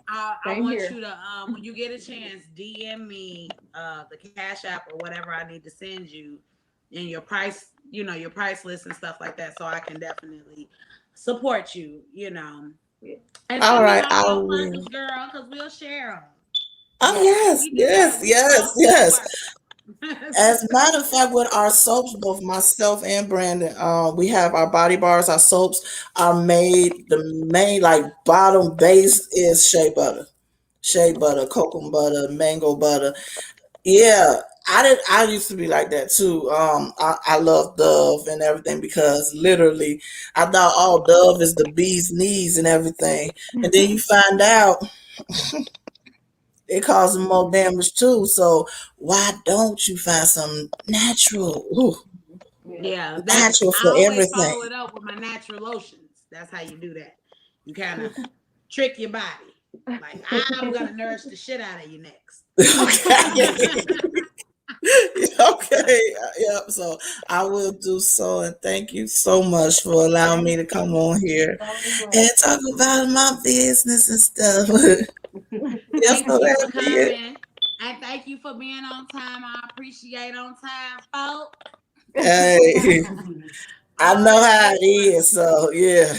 I Same want here. you to when you get a chance, DM me the Cash App or whatever I need to send you and your price, your price list and stuff like that, so I can definitely support you, and All send me right, all I your will. commercials, girl, because we'll share them. Oh Yeah. yes, We do yes, that. We yes, both do yes. the As a matter of fact, with our soaps, both myself and Brandon, we have our body bars. Our soaps are made. The main like bottom base is shea butter, cocoa butter, mango butter. Yeah, I did. I used to be like that too. I love Dove and everything because literally, I thought all Dove is the bee's knees and everything, and then you find out it causes more damage too. So why don't you find some natural? Ooh, Yeah. Yeah, that's natural for I always everything. follow it up with my natural lotions. That's how you do that. You kind of trick your body. Like I'm gonna nourish the shit out of you next. Okay. Okay. Yep. So I will do so, and thank you so much for allowing me Thank to come you on here so and much. talk about my business and stuff. You're Thank so you for happy. coming. And thank you for being on time. I appreciate on time, folks. Hey, I Oh, know how yes. it is. So yeah,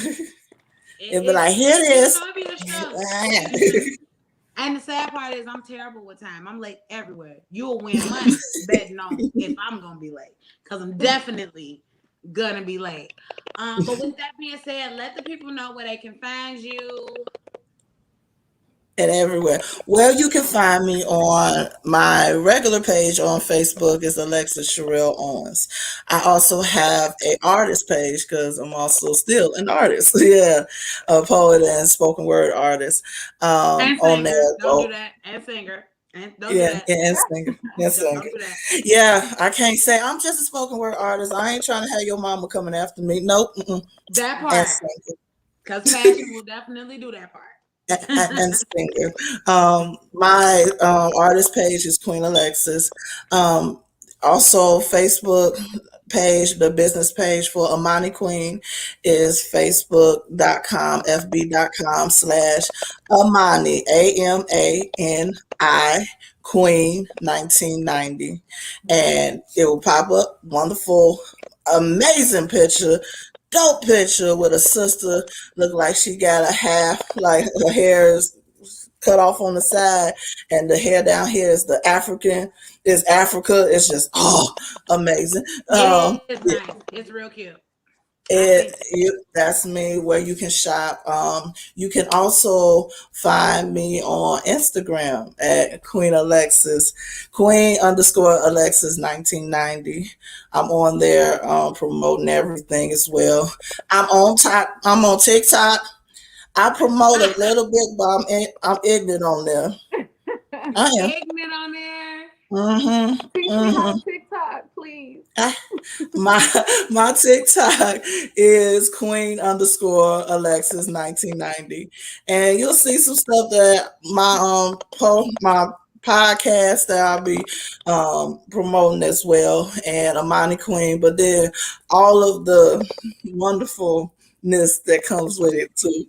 it'd be like, here You it know, it be a struggle. It be the struggle. is. And the sad part is I'm terrible with time. I'm late everywhere. You'll win money betting on if I'm gonna be late. Because I'm definitely gonna be late. But with that being said, let the people know where they can find you. And everywhere. Well, you can find me on my regular page on Facebook is Alexis Sherrell Owens. I also have a artist page because I'm also still an artist. Yeah, a poet and spoken word artist. And On there, singer. Don't do go. that. And singer. And don't do Yeah, that. yeah, and singer, and singer. Don't do that. Yeah, I can't say I'm just a spoken word artist. I ain't trying to have your mama coming after me. Nope. Mm-mm. That And part. singer. Because passion will definitely do that And part. singer. My artist page is Queen Alexis. Also, Facebook page, the business page for Amani Queen is facebook.com, fb.com/ Amani, AMANI Queen 1990. And it will pop up. Wonderful, amazing picture. Dope picture with a sister look like she got a half, like her hair is cut off on the side, and the hair down here is the African, is Africa. It's just amazing. It is nice. Yeah, It's real cute. I think that's me where you can shop. You can also find me on Instagram at Queen Alexis, Queen_Alexis 1990. I'm on there promoting everything as well. I'm on TikTok. I promote a little bit, but I'm ignorant on there. you I am. ignorant on there. Mm-hmm. Teach me how Mm-hmm. to TikTok, please. My my TikTok is Queen_Alexis 1990, and you'll see some stuff that my podcast that I'll be promoting as well, and Amani Queen. But then all of the wonderfulness that comes with it too.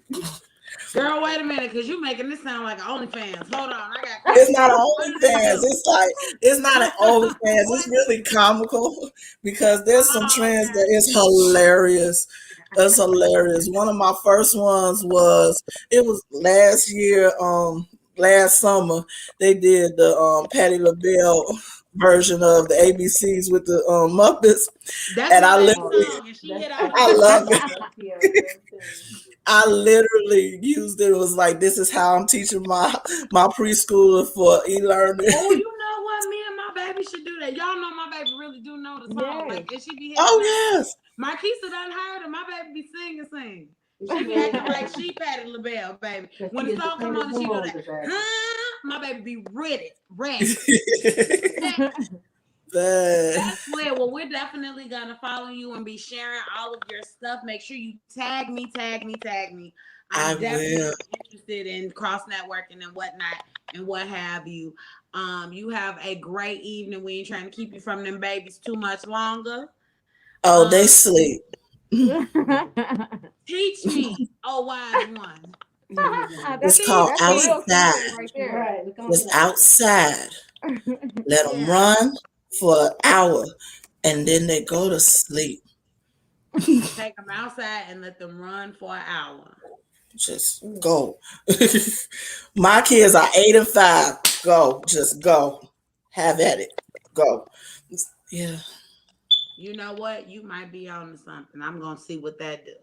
Girl, wait a minute, because you making this sound like OnlyFans. Hold on, I got It's questions. not an What do they OnlyFans. do? It's like it's not an OnlyFans. What? It's really comical because there's some Oh, trends that okay. is hilarious. That's hilarious. One of my first ones was it was last year, last summer, they did the Patti LaBelle version of the ABCs with the Muppets, That's and my I baby Oh, literally song, and she that's hit all the I actually notes. love cute. it. That's cute. Real cute. I literally used it. It was like this is how I'm teaching my preschooler for e-learning. Oh, you know what? Me and my baby should do that. Y'all know my baby really do know the song. Yes. Like, and she be hitting the notes. Oh yes. Marquecia done heard her. My baby be singing. She She be really acting like does. she Patti LaBelle, baby. Because When she the is the song come queen of on and she do hormones, that, baby. huh? My baby be ready. But That's lit. Well, we're definitely gonna follow you and be sharing all of your stuff. Make sure you tag me. I I'm will. definitely interested in cross networking and whatnot and what have you. You have a great evening. We ain't trying to keep you from them babies too much longer. Oh, they Um, sleep. teach me, oh wise one. It's that's called Teach that's a me. real secret outside. right there. Right. We're going to It's get out. outside. Let them Yeah. run for an hour, and then they go to sleep. Take them outside and let them run for an hour. Just go. My kids are 8 and 5. Go. Just go. Have at it. Go. Yeah. You know what? You might be on to something. I'm gonna see what that do.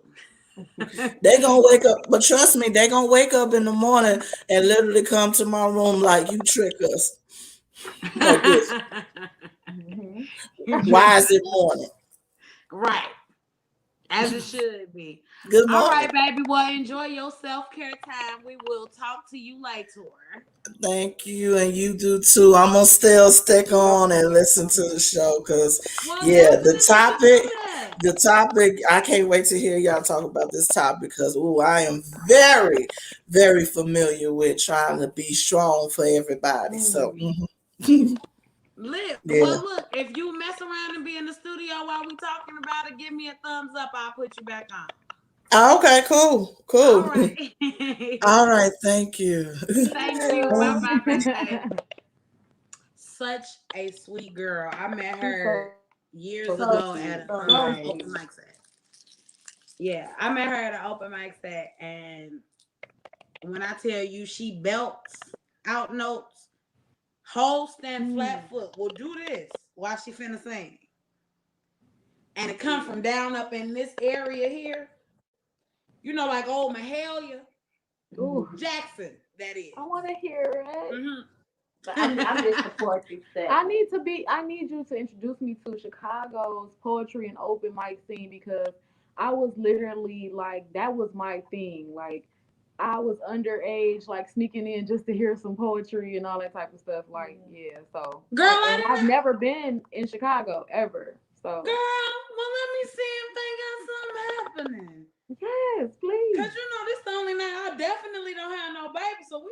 They gonna wake up, but trust me, they gonna wake up in the morning and literally come to my room like you trick us. Like this. Mhm. You Why trick is us. it morning? Right. As it should be. Good All morning. right, baby. Well, enjoy your self-care time. We will talk to you later. Thank you, and you do too. I'm gonna still stick You're on welcome. and listen to the show because, Well, yeah, definitely do that. the topic, I can't wait to hear y'all talk about this topic because, ooh, I am very, very familiar with trying to be strong for everybody. So, Mm. mhm. Lit. Yeah. Well, look, if you mess around and be in the studio while we talking about it, give me a thumbs up. I'll put you back on. Oh, okay, cool, All cool. right. All right, thank you. Thank you. Bye Yeah. bye, babe. Such a sweet girl. I met She's so her sweet. years So ago sweet, at so an nice. open mic set. Yeah, I met her at an open mic set, and when I tell you she belts out notes, whole stand flat foot will do this while she finna sing. And it come from down up in this area here, like old Mahalia Ooh, Jackson, that is. I want to hear it. But I miss the poetry set. I need you to introduce me to Chicago's poetry and open mic scene because I was literally like that was my thing. Like I was underage, like sneaking in just to hear some poetry and all that type of stuff. Like, yeah, so Girl, I and didn't I've know. never been in Chicago ever. So Girl, well, let me see if they got something happening. yes, Cause please. this the only night I definitely don't have no baby, so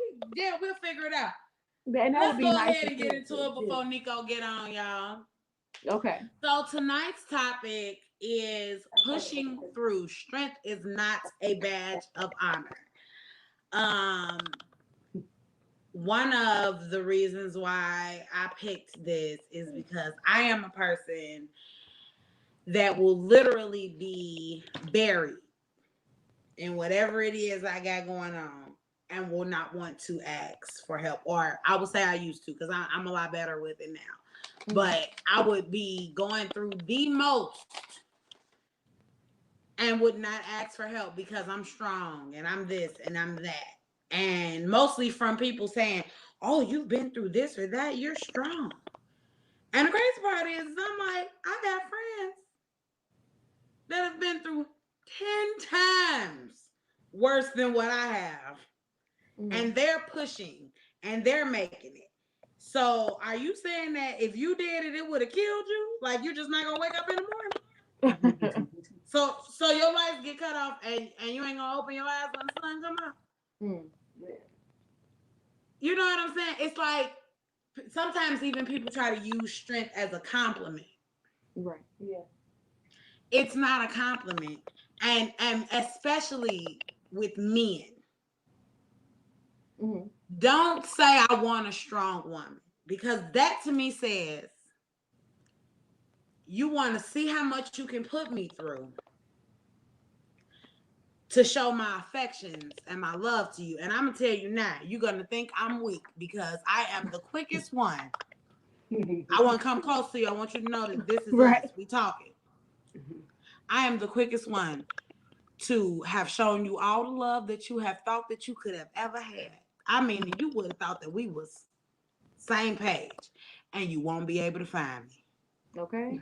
we'll figure it out. And that would Let's be go nice ahead to and see get it into too. it before Nico get on, y'all. Okay. So tonight's topic is pushing through. Strength is not a badge of honor. Um, one of the reasons why I picked this is because I am a person that will literally be buried in whatever it is I got going on and will not want to ask for help. Or I would say I used to because I'm a lot better with it now. But I would be going through the most and would not ask for help because I'm strong and I'm this and I'm that. And mostly from people saying, oh, you've been through this or that, you're strong. And the crazy part is, I'm like, I got friends that have been through 10 times worse than what I have. And they're pushing and they're making it. So are you saying that if you did it, it would have killed you? Like you're just not gonna wake up in the morning? So your lights get cut off and you ain't gonna open your eyes when the sun come out? You know what I'm saying? It's like sometimes even people try to use strength as a compliment. Right. Yeah. It's not a compliment. And especially with men. Don't say I want a strong woman because that to me says you want to see how much you can put me through to show my affections and my love to you. And I'm going to tell you now, you're going to think I'm weak because I am the quickest one. I want to come close to you. I want you to know that this is us. We talking. I am the quickest one to have shown you all the love that you have thought that you could have ever had. I mean, you would have thought that we was same page and you won't be able to find me. Okay.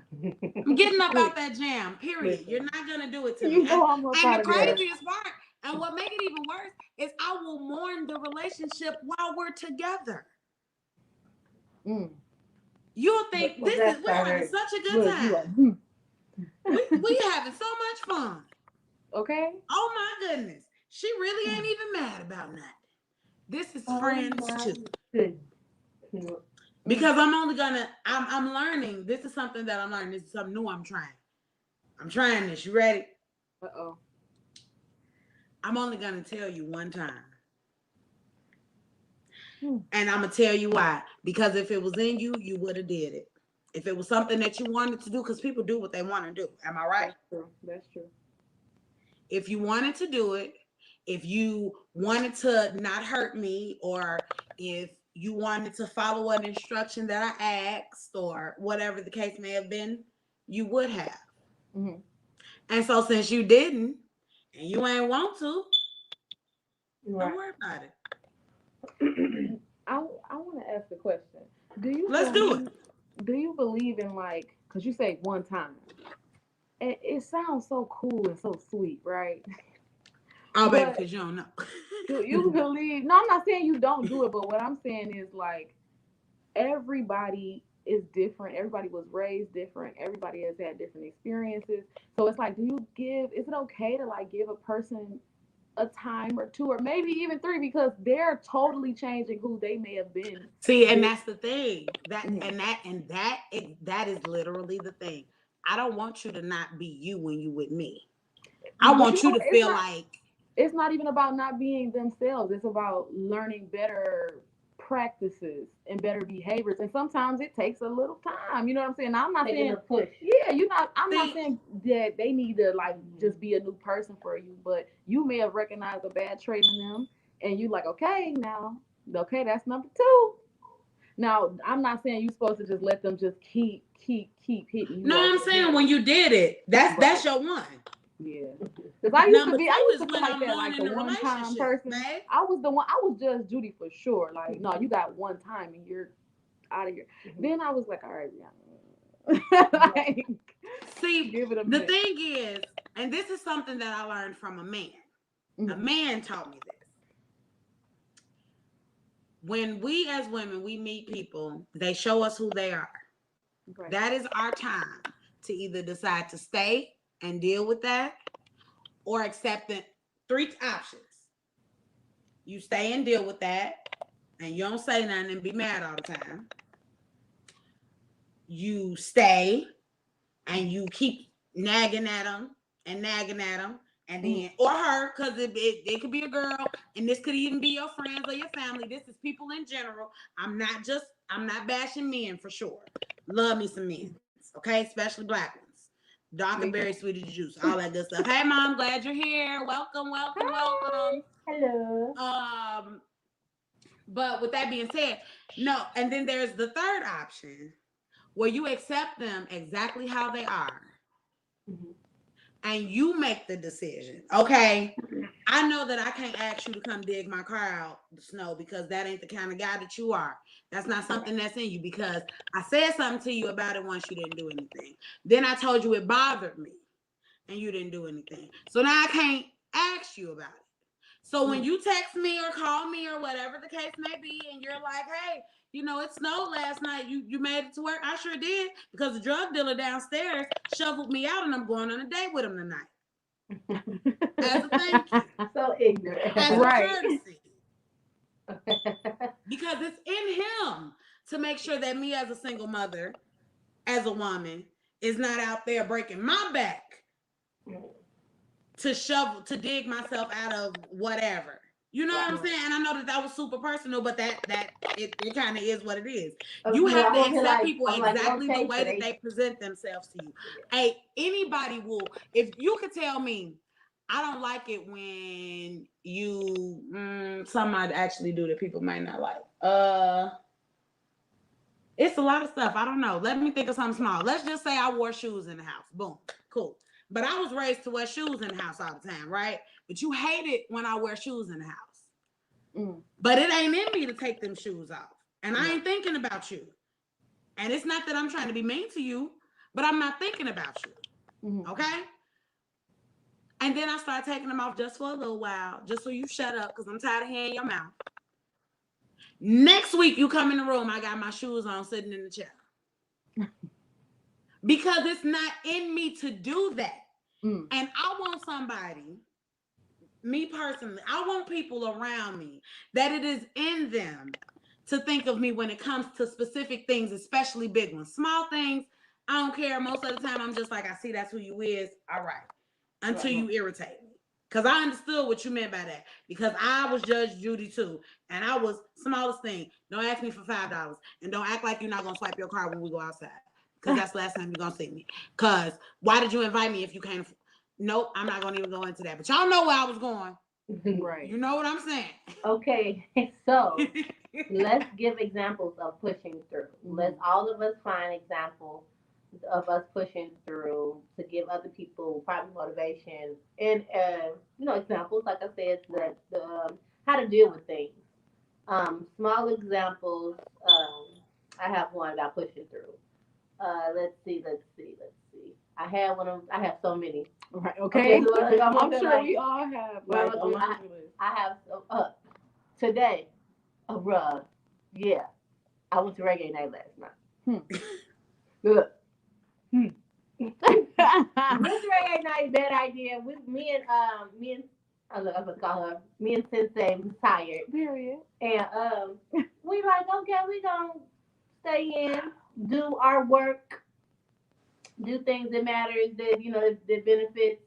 I'm getting up out that jam, period. You're not going to do it to me. You know I'm up And out the of there. craziest part, and what make it even worse, is I will mourn the relationship while we're together. You'll think we're having such a good time. We having so much fun. Okay. Oh my goodness. She really ain't even mad about nothing. This is friends too. Because I'm learning. This is something that I'm learning. This is something new I'm trying. I'm trying this. You ready? Uh-oh. I'm only gonna tell you one time. And I'm gonna tell you why. Because if it was in you, you would have did it. If it was something that you wanted to do, because people do what they want to do. Am I right? That's true. That's true. If you wanted to do it, if you wanted to not hurt me, or if you wanted to follow an instruction that I asked, or whatever the case may have been, you would have. And so since you didn't, and you ain't want to, don't worry about it. I want to ask a question. Let's do it. Do you believe in like, because you say one time, and it sounds so cool and so sweet, right? Oh, baby, because you don't know. Do you believe? No, I'm not saying you don't do it, but what I'm saying is like everybody is different. Everybody was raised different. Everybody has had different experiences. So it's like, is it okay to like give a person a time or two or maybe even three because they're totally changing who they may have been. See, and that's the thing. That is literally the thing. I don't want you to not be you when you with me. I want you to feel like it's not even about not being themselves. It's about learning better practices and better behaviors. And sometimes it takes a little time. You know what I'm saying? I'm not saying a push. Yeah, I'm not saying that they need to like just be a new person for you, but you may have recognized a bad trait in them and you like, okay, that's number two. Now, I'm not saying you're supposed to just let them just keep hitting you. No, I'm saying when you did it, that's your one. Yeah, because I used to feel like that, like the one time person. Babe. I was Judge Judy for sure. Like, no, you got one time and you're out of here. Then I was like, all right, like, see, the thing is, and this is something that I learned from a man. A man taught me this. When we as women, we meet people, they show us who they are. Right. That is our time to either decide to stay and deal with that or accept it. Three options. You stay and deal with that and you don't say nothing and be mad all the time. You stay and you keep nagging at them and then or her, because it could be a girl and this could even be your friends or your family. This is people in general. I'm not bashing men for sure. Love me some men, okay, especially black ones. Dark and berry, sweet as juice, all that good stuff. Hey, Mom, glad you're here. Welcome. Hello. But with that being said, no. And then there's the third option where you accept them exactly how they are. And you make the decision. Okay, I know that I can't ask you to come dig my car out the snow because that ain't the kind of guy that you are. That's not something that's in you because I said something to you about it once you didn't do anything. Then I told you it bothered me and you didn't do anything. So now I can't ask you about it. So when you text me or call me or whatever the case may be and you're like, hey, you know, it snowed last night. You made it to work. I sure did because the drug dealer downstairs shoveled me out and I'm going on a date with him tonight. As a thank you. So ignorant. As a courtesy. Because it's in him to make sure that me as a single mother, as a woman, is not out there breaking my back to dig myself out of whatever. You know what I'm saying? And I know that was super personal, but it kind of is what it is. You have to accept people exactly the way that they present themselves to you. Hey, anybody will, if you could tell me, I don't like it when you, some might actually do that people might not like. It's a lot of stuff. I don't know. Let me think of something small. Let's just say I wore shoes in the house. Boom. Cool. But I was raised to wear shoes in the house all the time, right? But you hate it when I wear shoes in the house. But it ain't in me to take them shoes off. And I ain't thinking about you. And it's not that I'm trying to be mean to you, but I'm not thinking about you. Okay? And then I start taking them off just for a little while, just so you shut up, because I'm tired of hearing your mouth. Next week, you come in the room, I got my shoes on, sitting in the chair. Because it's not in me to do that. And I want somebody, me personally, I want people around me that it is in them to think of me when it comes to specific things, especially big ones. Small things, I don't care. Most of the time, I'm just like, I see that's who you is. All right. Until you irritate me. Because I understood what you meant by that. Because I was Judge Judy too. And I was, smallest thing, don't ask me for $5. And don't act like you're not going to swipe your card when we go outside. Because that's the last time you're going to see me. Because why did you invite me if you can't? Nope, I'm not going to even go into that. But y'all know where I was going. Right. You know what I'm saying? Okay, so let's give examples of pushing through. Let's all of us find examples of us pushing through to give other people probably motivation and examples, like I said, the how to deal with things. Small examples. I have one about pushing through. Let's see. I have so many. Right. Okay. So I'm sure we all have. I have today a rug. Yeah, I went to reggae night last night. Good. This reggae night, bad idea. With me and I'm about to call her. Me and Sensei was tired. Period. And we like, okay, we gonna stay in, do our work, do things that matters, that that benefits,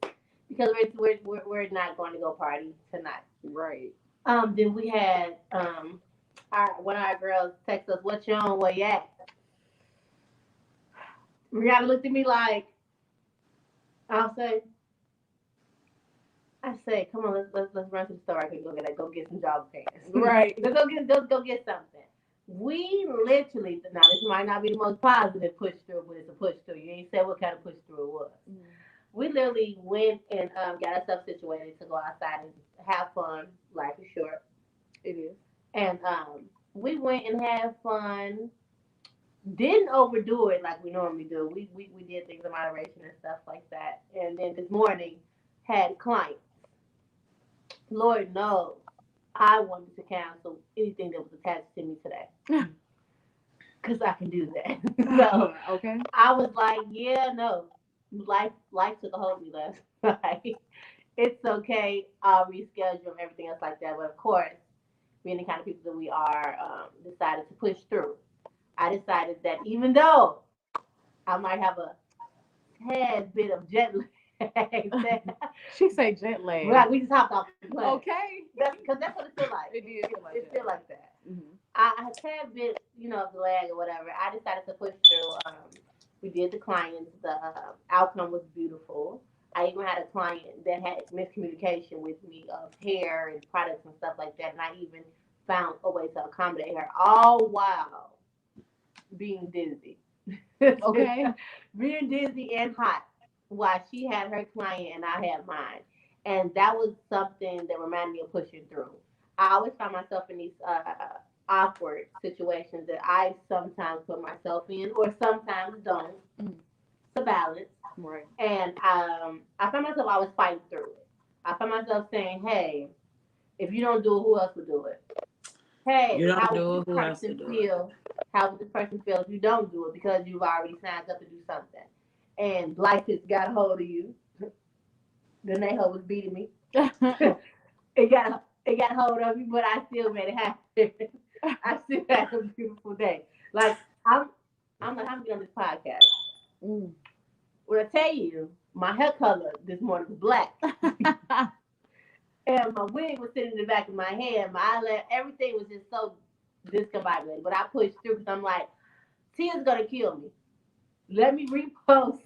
because we're not going to go party tonight. Right. Then we had one of our girls text us, "What you on? Where you at?" Rihanna looked at me like, I'll say, I say, come on, let's run to the store. I can go get some jog pants. Right. Let's go get something. We literally, now this might not be the most positive push through, but it's a push through. You ain't said what kind of push through it was. Mm. We literally went and got ourselves situated to go outside and have fun. Life is short. It is. And we went and had fun. Didn't overdo it like we normally do. We did things in moderation and stuff like that. And then this morning had clients. Lord knows, I wanted to cancel anything that was attached to me today. Because I can do that. So okay. I was like, yeah, no. Life took a hold of me last night. It's okay. I'll reschedule and everything else like that. But of course, being the kind of people that we are, decided to push through. I decided that even though I might have a tad bit of jet lag, she say jet lag. Right, we just hopped off the plane. Okay, because that's what it feels like. It feel like it feel like that. Mm-hmm. I had a tad bit, of the lag or whatever. I decided to push through. We did the clients. The outcome was beautiful. I even had a client that had miscommunication with me of hair and products and stuff like that, and I even found a way to accommodate her, all while being dizzy. Okay. Being dizzy and hot while she had her client and I had mine. And that was something that reminded me of pushing through. I always find myself in these awkward situations that I sometimes put myself in or sometimes don't. Mm. It's a balance. Right. And I find myself always fighting through it. I find myself saying, hey, if you don't do it, who else will do it? Hey, how would this person feel? How would this person feel if you don't do it because you've already signed up to do something? And life has got a hold of you. The Neho was beating me. It got hold of me, but I still made it happen. I still had a beautiful day. Like I'm like, I'm on this podcast. Mm. When I tell you, my hair color this morning was black. And my wig was sitting in the back of my head. My eyelid, everything was just so discombobulated. But I pushed through because I'm like, Tia's going to kill me. Let me repost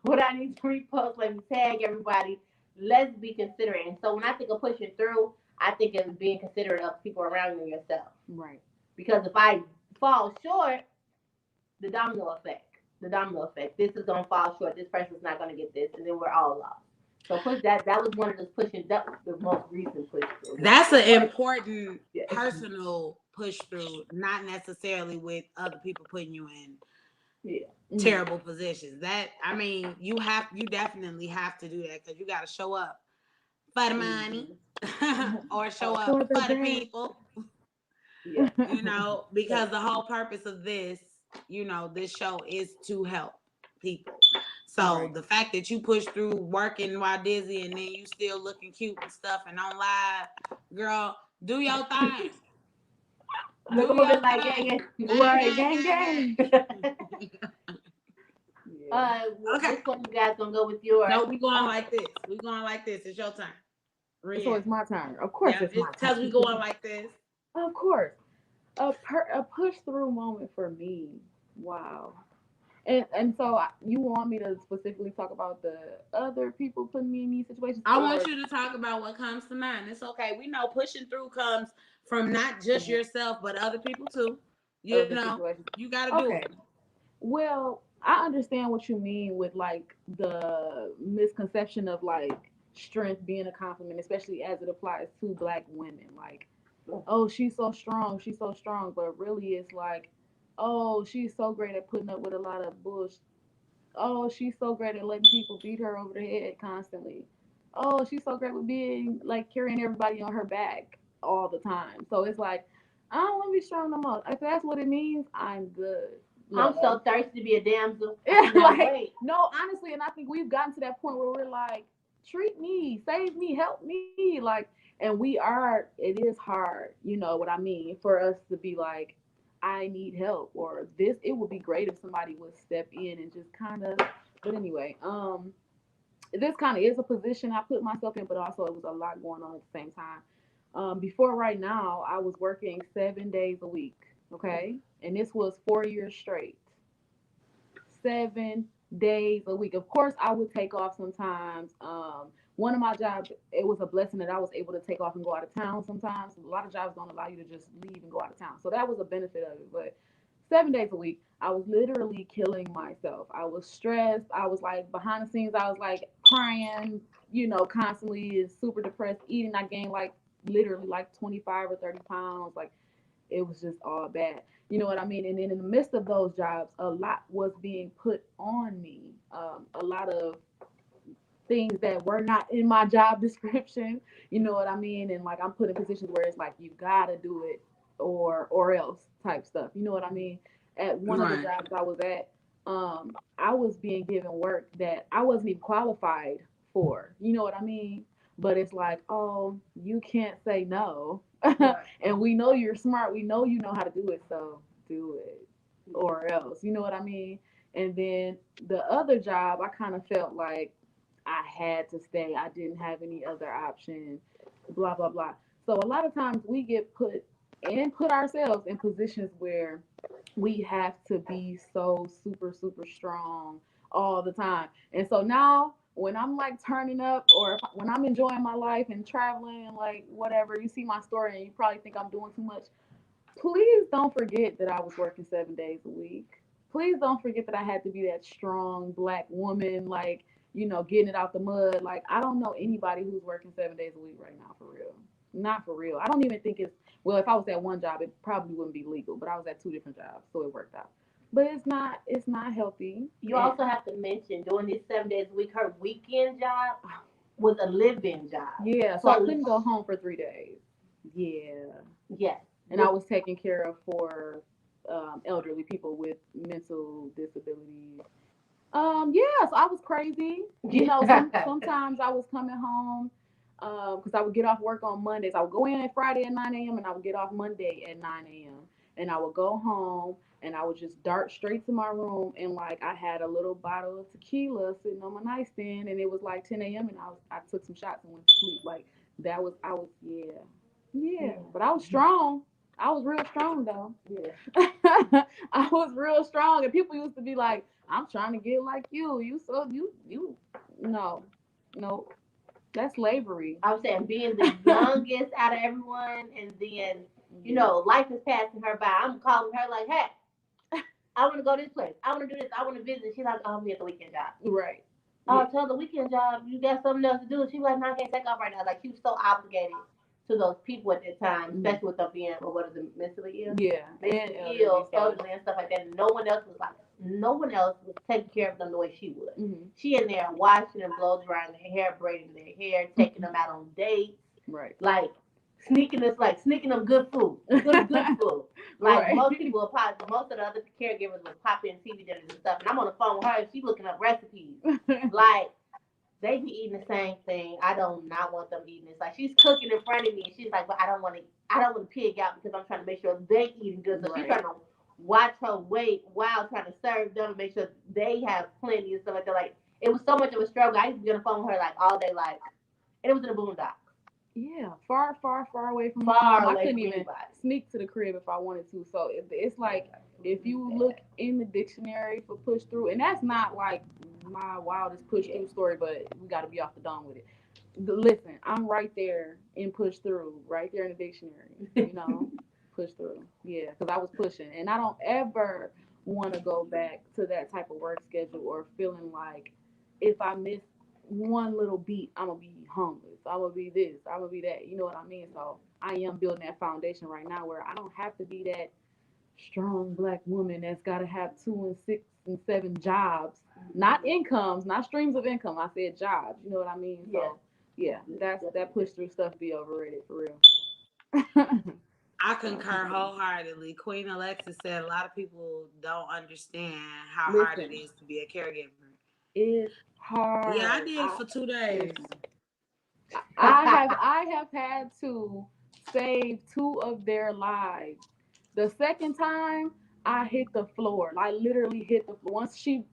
what I need to repost. Let me tag everybody. Let's be considerate. And so when I think of pushing through, I think of being considerate of people around you and yourself. Right. Because if I fall short, the domino effect. This is going to fall short. This person's not going to get this. And then we're all lost. So push that was one of those pushing. That was the most recent push through. That's an important personal push through, not necessarily with other people putting you in terrible positions. That you definitely have to do that because you got to show up for the money or show up for the people. Yeah, because the whole purpose of this, this show is to help people. So the fact that you push through working while dizzy and then you still looking cute and stuff and on live, girl, do your thing. Look a bit like gang. Right, gang. Okay. Which one you guys gonna go with yours? No, we going like this. It's your turn. So it's my turn. Of course, it's my turn. Because we going like this. Of course, a push through moment for me. Wow. And so you want me to specifically talk about the other people putting me in these situations? I want you to talk about what comes to mind. It's okay. We know pushing through comes from not just yourself, but other people too. You got to do it. Well, I understand what you mean with like the misconception of like strength being a compliment, especially as it applies to Black women. Like, oh, she's so strong. But really it's like, oh, she's so great at putting up with a lot of bullshit. Oh, she's so great at letting people beat her over the head constantly. Oh, she's so great with being like carrying everybody on her back all the time. So it's like, I don't want to be strong no more. If that's what it means, I'm good. I'm so thirsty to be a damsel. No, honestly, and I think we've gotten to that point where we're like, treat me, save me, help me. Like, and it is hard, you know what I mean, for us to be like, I need help, or this, it would be great if somebody would step in and just kind of, but anyway, this kind of is a position I put myself in, but also it was a lot going on at the same time. Before right now, I was working 7 days a week, okay? And this was 4 years straight. 7 days a week. Of course, I would take off sometimes. One of my jobs, it was a blessing that I was able to take off and go out of town sometimes. A lot of jobs don't allow you to just leave and go out of town. So that was a benefit of it. But 7 days a week, I was literally killing myself. I was stressed. I was like behind the scenes, I was like crying, constantly, super depressed, eating. I gained like literally like 25 or 30 pounds. Like it was just all bad. You know what I mean? And then in the midst of those jobs, a lot was being put on me. A lot of things that were not in my job description. You know what I mean? And like I'm put in positions where it's like you gotta do it or else type stuff. You know what I mean? At one of the Right. jobs I was at, I was being given work that I wasn't even qualified for. You know what I mean? But it's like, oh, you can't say no. Right. And we know you're smart. We know you know how to do it. So do it or else. You know what I mean? And then the other job, I kind of felt like I had to stay. I didn't have any other option. Blah blah blah. So a lot of times we get put ourselves in positions where we have to be so super super strong all the time. And so now when I'm like turning up, or when I'm enjoying my life and traveling and like whatever, you see my story and you probably think I'm doing too much. Please don't forget that I was working 7 days a week. Please don't forget that I had to be that strong black woman, like, getting it out the mud. Like, I don't know anybody who's working 7 days a week right now, for real. Not for real. I don't even think well, if I was at one job, it probably wouldn't be legal, but I was at two different jobs, so it worked out. But it's not healthy. You also have to mention during these 7 days a week, her weekend job was a live-in job. Yeah, so I couldn't go home for 3 days. Yeah. Yes. And I was taking care of for elderly people with mental disabilities. Yeah, so I was crazy. Sometimes I was coming home because I would get off work on Mondays. I would go in at Friday at 9 a.m. and I would get off Monday at 9 a.m. And I would go home and I would just dart straight to my room, and like I had a little bottle of tequila sitting on my nightstand, and it was like 10 a.m. and I took some shots and went to sleep. Like I was yeah. But I was strong. I was real strong though. Yeah. I was real strong, and people used to be like, "I'm trying to get like you. You no, no, that's slavery." I was saying being the youngest out of everyone, and then life is passing her by. I'm calling her like, "Hey, I want to go this place. I want to do this. I want to visit." She's like, "Oh, I'm at the weekend job." Right. Oh, tell the weekend job you got something else to do. She's like, "No, I can't take off right now." Like she was so obligated to those people at that time, especially with them being, or what is it, mentally ill? Yeah. Mentally ill, socially and stuff like that. And no one else was taking care of them the way she would. Mm-hmm. She in there washing and blow drying their hair, braiding their hair, taking them out on dates. Right. Like sneaking them good food. Good food. Like right. most of the other caregivers would pop in TV dinners and stuff. And I'm on the phone with her and she's looking up recipes. Like they be eating the same thing. I do not want them eating this. Like she's cooking in front of me and she's like, but I don't want to pig out because I'm trying to make sure they eating good. So she's trying to watch her weight while trying to serve them and make sure they have plenty and stuff like that. Like it was so much of a struggle. I used to be on the phone with her like all day, like, and it was in the boondocks. Yeah, far away from far home. away I couldn't from even anybody. sneak to the crib if I wanted to. So it's like if you look in the dictionary for push through, and that's not like my wildest push through story, but we got to be off the dome with it. Listen, I'm right there in push through, right there in the dictionary. Push through. Yeah, because I was pushing, and I don't ever want to go back to that type of work schedule or feeling like if I miss one little beat, I'm gonna be homeless. I'm gonna be this. I'm gonna be that. You know what I mean? So I am building that foundation right now where I don't have to be that strong black woman that's got to have 2 and 6 and 7 jobs, not incomes, not streams of income. I said jobs. You know what I mean? So yeah, that push through stuff be overrated for real. I concur wholeheartedly. Queen Alexis said a lot of people don't understand how hard it is to be a caregiver. It's hard. Yeah, I did it for 2 days. I have had to save 2 of their lives. The second time, I hit the floor. I literally hit the floor. Once she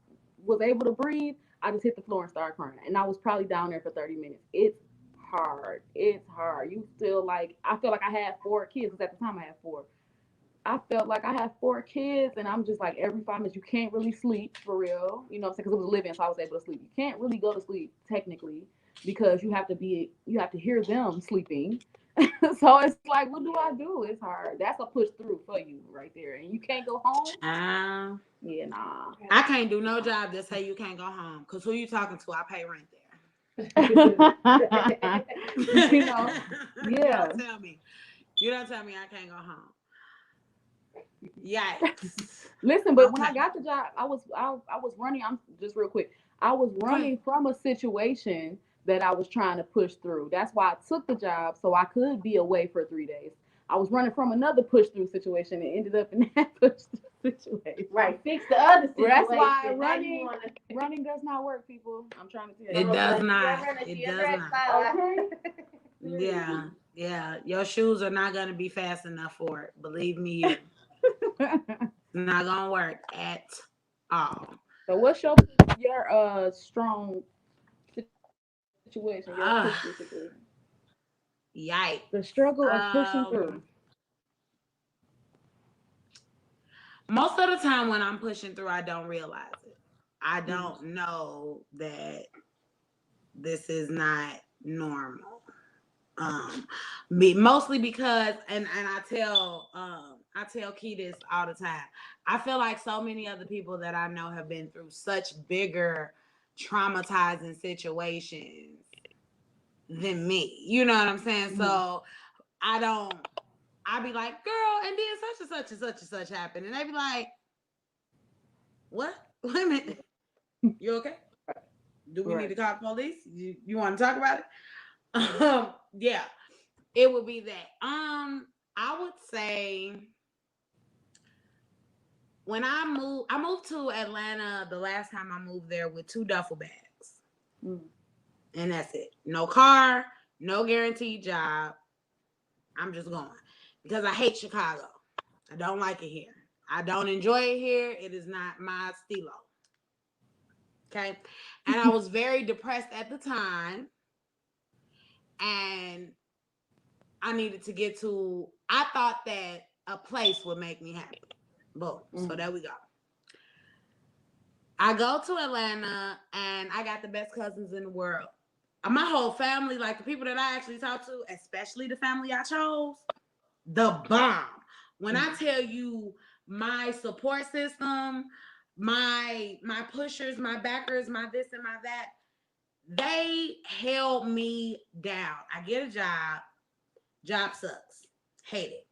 was able to breathe, I just hit the floor and started crying. And I was probably down there for 30 minutes. It's hard. It's hard. You feel like, I feel like I had 4 kids, because at the time I had four. I felt like I had 4 kids, and I'm just like, every 5 minutes, you can't really sleep for real. You know what I'm saying? Because it was living, so I was able to sleep. You can't really go to sleep technically, because you have to hear them sleeping. So it's like, what do I do? It's hard. That's a push through for you right there, and you can't go home. Yeah, nah. I can't do no job that say you can't go home. Cause who you talking to? I pay rent there. You know, yeah. You don't tell me I can't go home. Yikes. Listen, but when I got the job, I was running. I'm just real quick. I was running from a situation that I was trying to push through. That's why I took the job, so I could be away for 3 days. I was running from another push through situation and ended up in that push through situation. Right, fix the other situation. That's why running does not work, people. I'm trying to tell you. It does not. It does not. Okay. Yeah. Your shoes are not gonna be fast enough for it. Believe me, it's not gonna work at all. So what's your strong situation? Your push through situation? Yikes. The struggle of pushing through. Most of the time when I'm pushing through, I don't realize it. I don't know that this is not normal. Mostly because, and I tell Key this all the time. I feel like so many other people that I know have been through such bigger traumatizing situations than me. You know what I'm saying? Mm-hmm. So I be like, girl, and then such and such and such and such happened. And they be like, what? Wait a minute. You okay? Do we need to call the police? You want to talk about it? Yeah. It would be that. I would say when I moved to Atlanta the last time I moved there with 2 duffel bags. And that's it. No car, no guaranteed job. I'm just going. Because I hate Chicago. I don't like it here. I don't enjoy it here. It is not my stilo. Okay? And I was very depressed at the time. And I needed to get to, I thought that a place would make me happy. Boom. So there we go. I go to Atlanta and I got the best cousins in the world. My whole family, like the people that I actually talk to, especially the family I chose, the bomb. When I tell you my support system, my pushers, my backers, my this and my that, they held me down. I get a job sucks, hate it.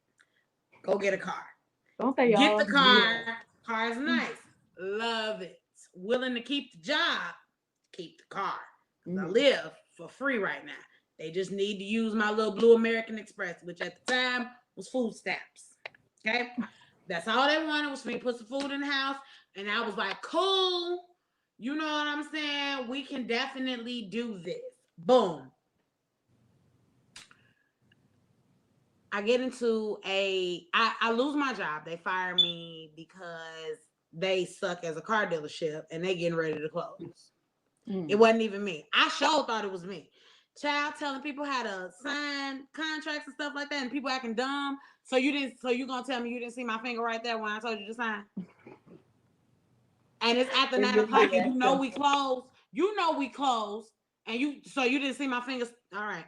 Go get a car. Don't say get the car. Car's nice, love it. Willing to keep the job, keep the car. I live for free right now. They just need to use my little blue American Express, which at the time was food stamps. Okay? That's all they wanted was for me to put some food in the house. And I was like, cool. You know what I'm saying? We can definitely do this. Boom. I get into I lose my job. They fire me because they suck as a car dealership and they getting ready to close. It wasn't even me. I sure thought it was me. Child telling people how to sign contracts and stuff like that, and people acting dumb. So you gonna tell me you didn't see my finger right there when I told you to sign? And it's after 9 o'clock, and you know we closed. And you didn't see my fingers. All right.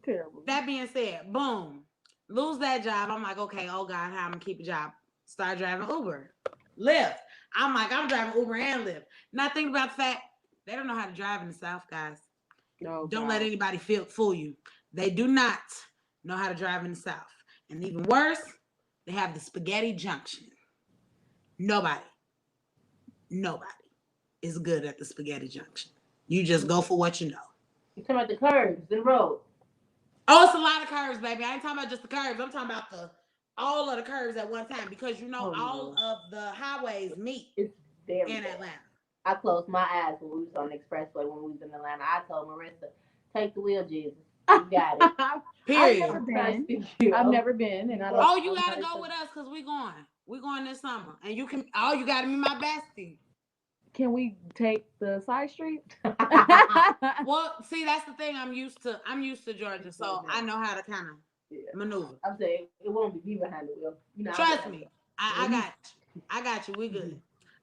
Terrible. That being said, boom, lose that job. I'm like, okay, oh God, how I'm gonna keep a job? Start driving Uber, Lyft. I'm like, I'm driving Uber and Lyft. Not thinking about the fact they don't know how to drive in the South, guys. No, don't let anybody fool you. They do not know how to drive in the South. And even worse, they have the spaghetti junction. Nobody is good at the spaghetti junction. You just go for what you know. You talking about the curves, the road. Oh, it's a lot of curves, baby. I ain't talking about just the curves. I'm talking about all of the curves at one time because all of the highways meet in Atlanta. I closed my eyes when we was on the expressway when we was in Atlanta. I told Marissa, take the wheel, Jesus. You got it. Period. I've never been, and I don't. Oh, you gotta go with us because we going. We going this summer, and you can. Oh, you gotta be my bestie. Can we take the side street? Well, see, that's the thing. I'm used to Georgia, so I know how to kind of maneuver. I'm saying it won't be behind the wheel. You know, Trust me, I got you. I got you. We good.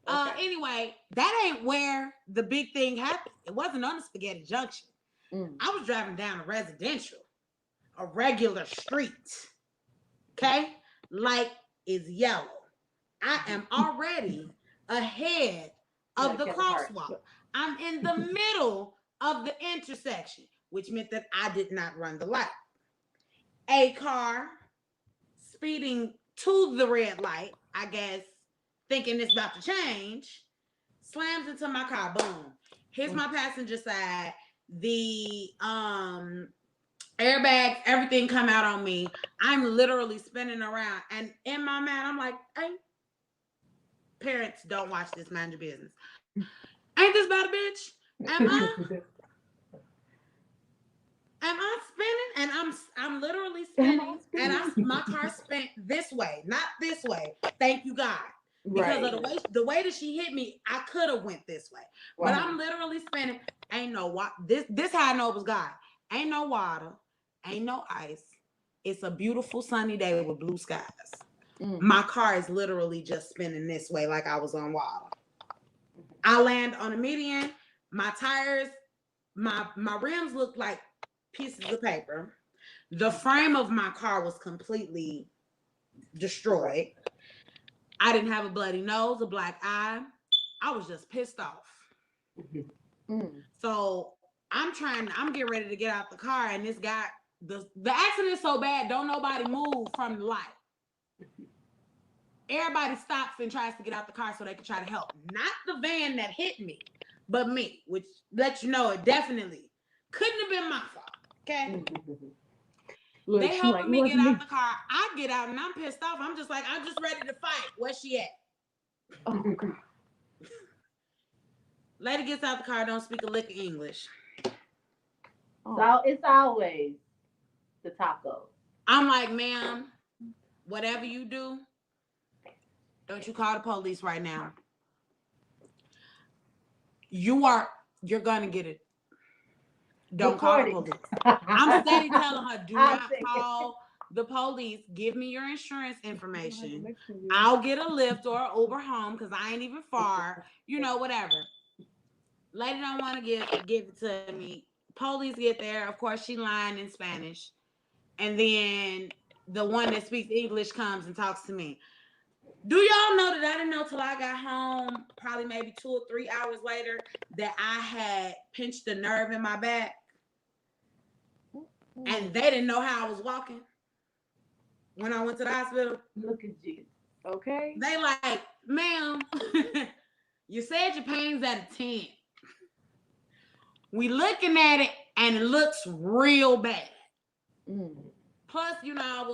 Okay. Anyway, that ain't where the big thing happened. It wasn't on the Spaghetti Junction. I was driving down a residential, a regular street. Okay, light is yellow. I am already ahead of the crosswalk. I'm in the middle of the intersection, which meant that I did not run the light. A car speeding to the red light, I guess, thinking it's about to change, slams into my car. Boom. Here's my passenger side. The airbags, everything come out on me. I'm literally spinning around. And in my mind, I'm like, hey, parents, don't watch this, mind your business. Ain't this about a bitch? Am I spinning? And I'm literally spinning. And my car spent this way, not this way. Thank you, God. Because of the way that she hit me, I could have went this way. But I'm literally spinning. Ain't no water. This how I know it was God. Ain't no water. Ain't no ice. It's a beautiful sunny day with blue skies. My car is literally just spinning this way like I was on water. I land on a median. My tires, my rims look like pieces of paper. The frame of my car was completely destroyed. I didn't have a bloody nose, a black eye. I was just pissed off. So I'm getting ready to get out the car, and this guy, the accident is so bad, don't nobody move from the light. Everybody stops and tries to get out the car so they can try to help. Not the van that hit me, but me, which lets you know it definitely couldn't have been my fault. Okay? Look, they helping me get out the car. I get out and I'm pissed off. I'm just ready to fight. Where's she at? Oh, God. Lady gets out the car, don't speak a lick of English. So it's always the taco. I'm like, ma'am, whatever you do, don't you call the police right now. You're gonna get it. Don't call the police. I'm steady telling her, do not call the police. Give me your insurance information. I'll get a Lyft or an Uber home because I ain't even far. Whatever. Lady don't want to give it to me. Police get there. Of course, she lying in Spanish. And then the one that speaks English comes and talks to me. Do y'all know that I didn't know till I got home, probably maybe 2 or 3 hours later, that I had pinched a nerve in my back? And they didn't know how I was walking when I went to the hospital. Look at you. Okay. They like, ma'am, you said your pain's at a 10. We looking at it and it looks real bad. Plus, I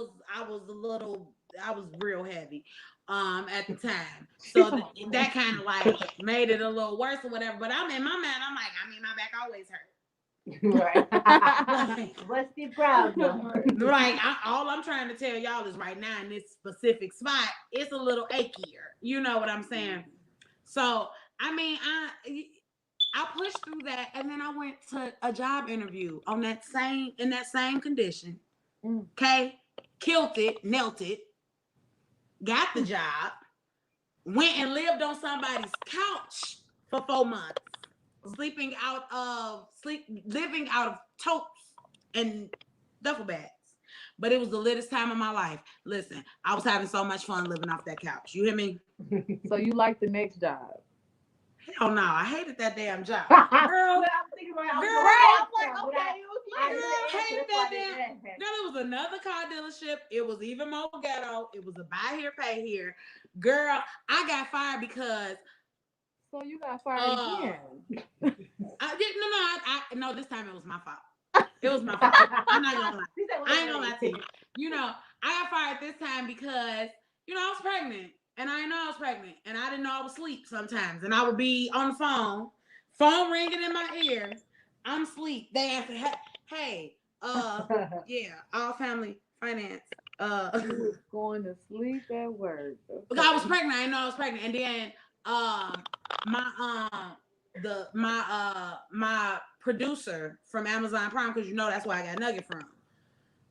was real heavy at the time. So that kind of like made it a little worse or whatever. But I'm in my mind, I'm like, my back always hurt. Right. What's the problem? Right. All I'm trying to tell y'all is right now in this specific spot, it's a little achier. You know what I'm saying? So, I pushed through that, and then I went to a job interview in that same condition. Okay, killed it, nailed it, got the job, went and lived on somebody's couch for 4 months, living out of totes and duffel bags. But it was the littest time of my life. Listen, I was having so much fun living off that couch. You hear me? So you like the next job? Hell no, I hated that damn job. Girl, I'm thinking about hated that damn. No, it was another car dealership. It was even more ghetto. It was a buy here, pay here. Girl, I got fired because. So you got fired again? No, this time it was my fault. It was my fault. I'm not gonna lie. I ain't gonna lie to you. I got fired this time because, I was pregnant. And I didn't know I was pregnant. And I didn't know I was asleep sometimes. And I would be on the phone ringing in my ear. I'm asleep. They answer, hey, Yeah, all family finance. You was going to sleep at work. Because I was pregnant. I didn't know I was pregnant. And then my my producer from Amazon Prime, because you know that's where I got Nugget from.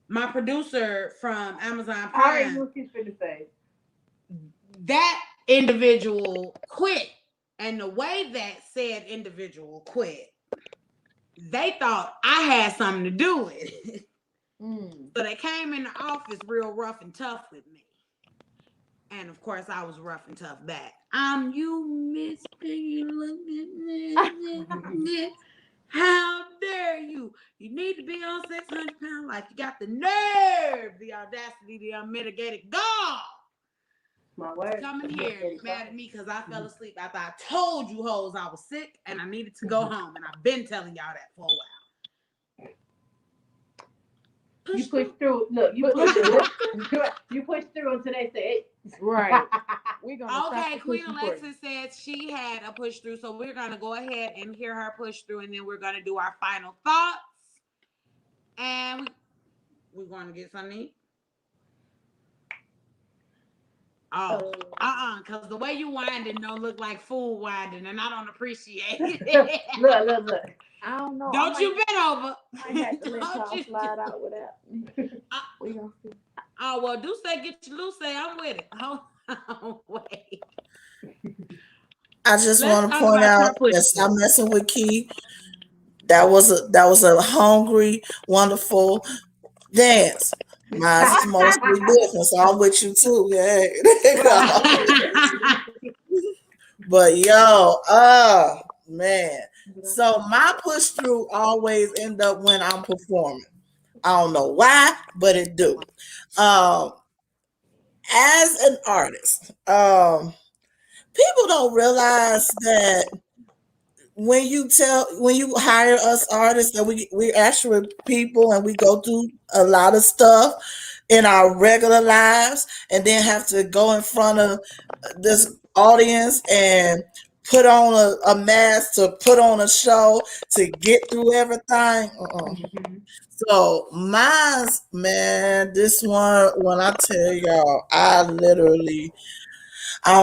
My producer from Amazon I already Prime, knew what she's finna say. that individual quit. And the way that said individual quit, they thought I had something to do with it. So they came in the office real rough and tough with me. And of course, I was rough and tough back. You Miss Piggy, look at me. How dare you? You need to be on 600 pounds like you got the nerve, the audacity, the unmitigated gall. My word. Come in here mad at me because I fell asleep after I told you hoes I was sick and I needed to go home. And I've been telling y'all that for a while. You push through. Look, you push through. You push through until they say it. Right. We're gonna Okay, Queen Alexis said she had a push through, so we're gonna go ahead and hear her push through, and then we're gonna do our final thoughts. And we're going to get something to eat. Because the way you winding don't look like food winding, and I don't appreciate it. Look. I don't know. Don't you bend over. I have to let y'all slide out without me. We gonna see. Oh, well, do say get your loose say. I'm with it. Hold on, wait. I just want to point out that stop messing with Key. That was a hungry, wonderful dance. Mine's mostly different, so I'm with you too. Yeah. But yo, man. So my push through always end up when I'm performing. I don't know why, but it do. As an artist, people don't realize that when you hire us artists that we actually people and we go through a lot of stuff in our regular lives and then have to go in front of this audience and put on a mask to put on a show to get through everything. So mine's, man, this one, when I tell y'all, I don't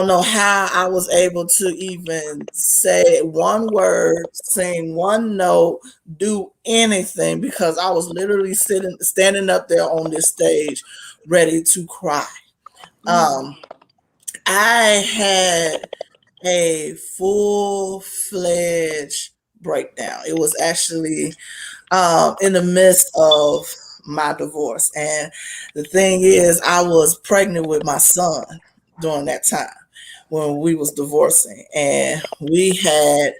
know how I was able to even say one word, sing one note, do anything because I was literally standing up there on this stage ready to cry. I had a full-fledged breakdown. It was actually in the midst of my divorce. And the thing is, I was pregnant with my son during that time when we was divorcing. And we kept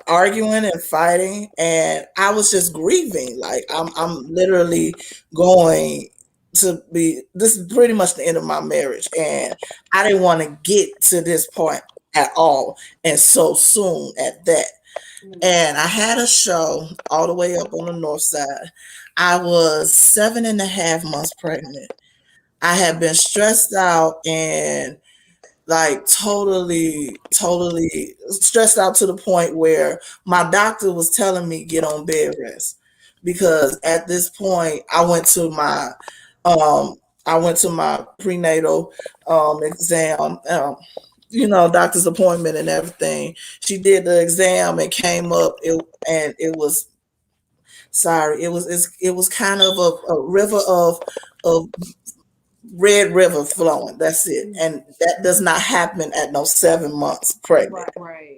arguing and fighting, and I was just grieving. Like I'm literally going to be, this is pretty much the end of my marriage. And I didn't want to get to this point at all. And so soon at that. And I had a show all the way up on the north side. I was 7.5 months pregnant. I had been stressed out and like totally stressed out to the point where my doctor was telling me get on bed rest because at this point I went to my prenatal exam, doctor's appointment and everything. She did the exam and came up it was kind of a river of red river flowing. That's it. And that does not happen at no 7 months pregnant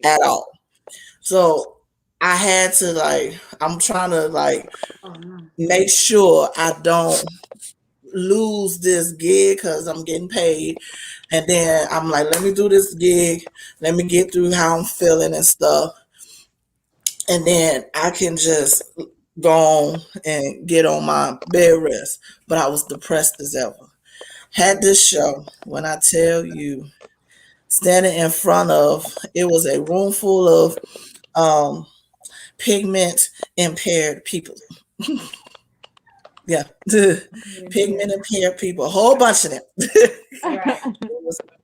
at all. So I had to I'm trying to make sure I don't lose this gig because I'm getting paid. And then I'm like, let me do this gig. Let me get through how I'm feeling and stuff. And then I can just go on and get on my bed rest. But I was depressed as ever. Had this show, when I tell you, standing in front of, it was a room full of pigment impaired people. Yeah, pigment impaired people, a whole bunch of them. It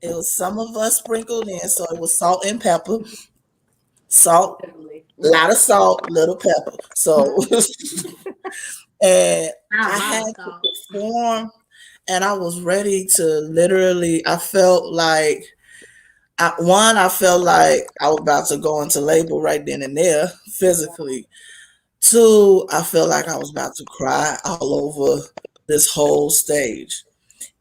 was some of us sprinkled in, so it was salt and pepper. Salt, Definitely. a lot of salt, little pepper. So, and Not I a lot had of to salt. perform, and I was ready to literally. I felt like I felt like I was about to go into labor right then and there, physically. Two, I felt like I was about to cry all over this whole stage.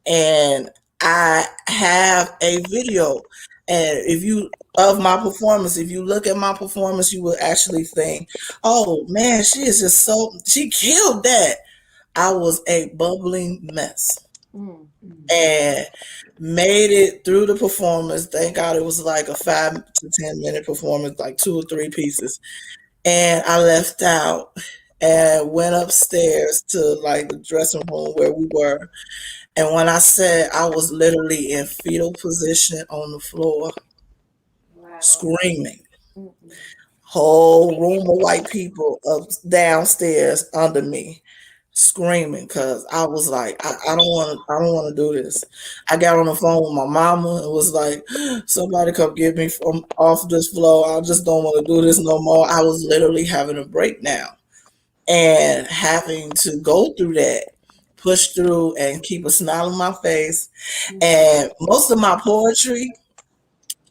And I have a video. And if you of my performance, if you look at my performance, you will actually think, "Oh man, she is just so she killed that." I was a bubbling mess Mm. and made it through the performance. Thank God it was like a 5 to 10 minute performance, like two or three pieces. And I left out and went upstairs to like the dressing room where we were. And when I said I was literally in fetal position on the floor, Wow. screaming, Mm-mm. whole room of white people up downstairs under me, screaming because I was like, I don't want to do this. I got on the phone with my mama and was like, somebody come get me from off this floor. I just don't want to do this no more. I was literally having a breakdown and having to go through that, push through and keep a smile on my face. And most of my poetry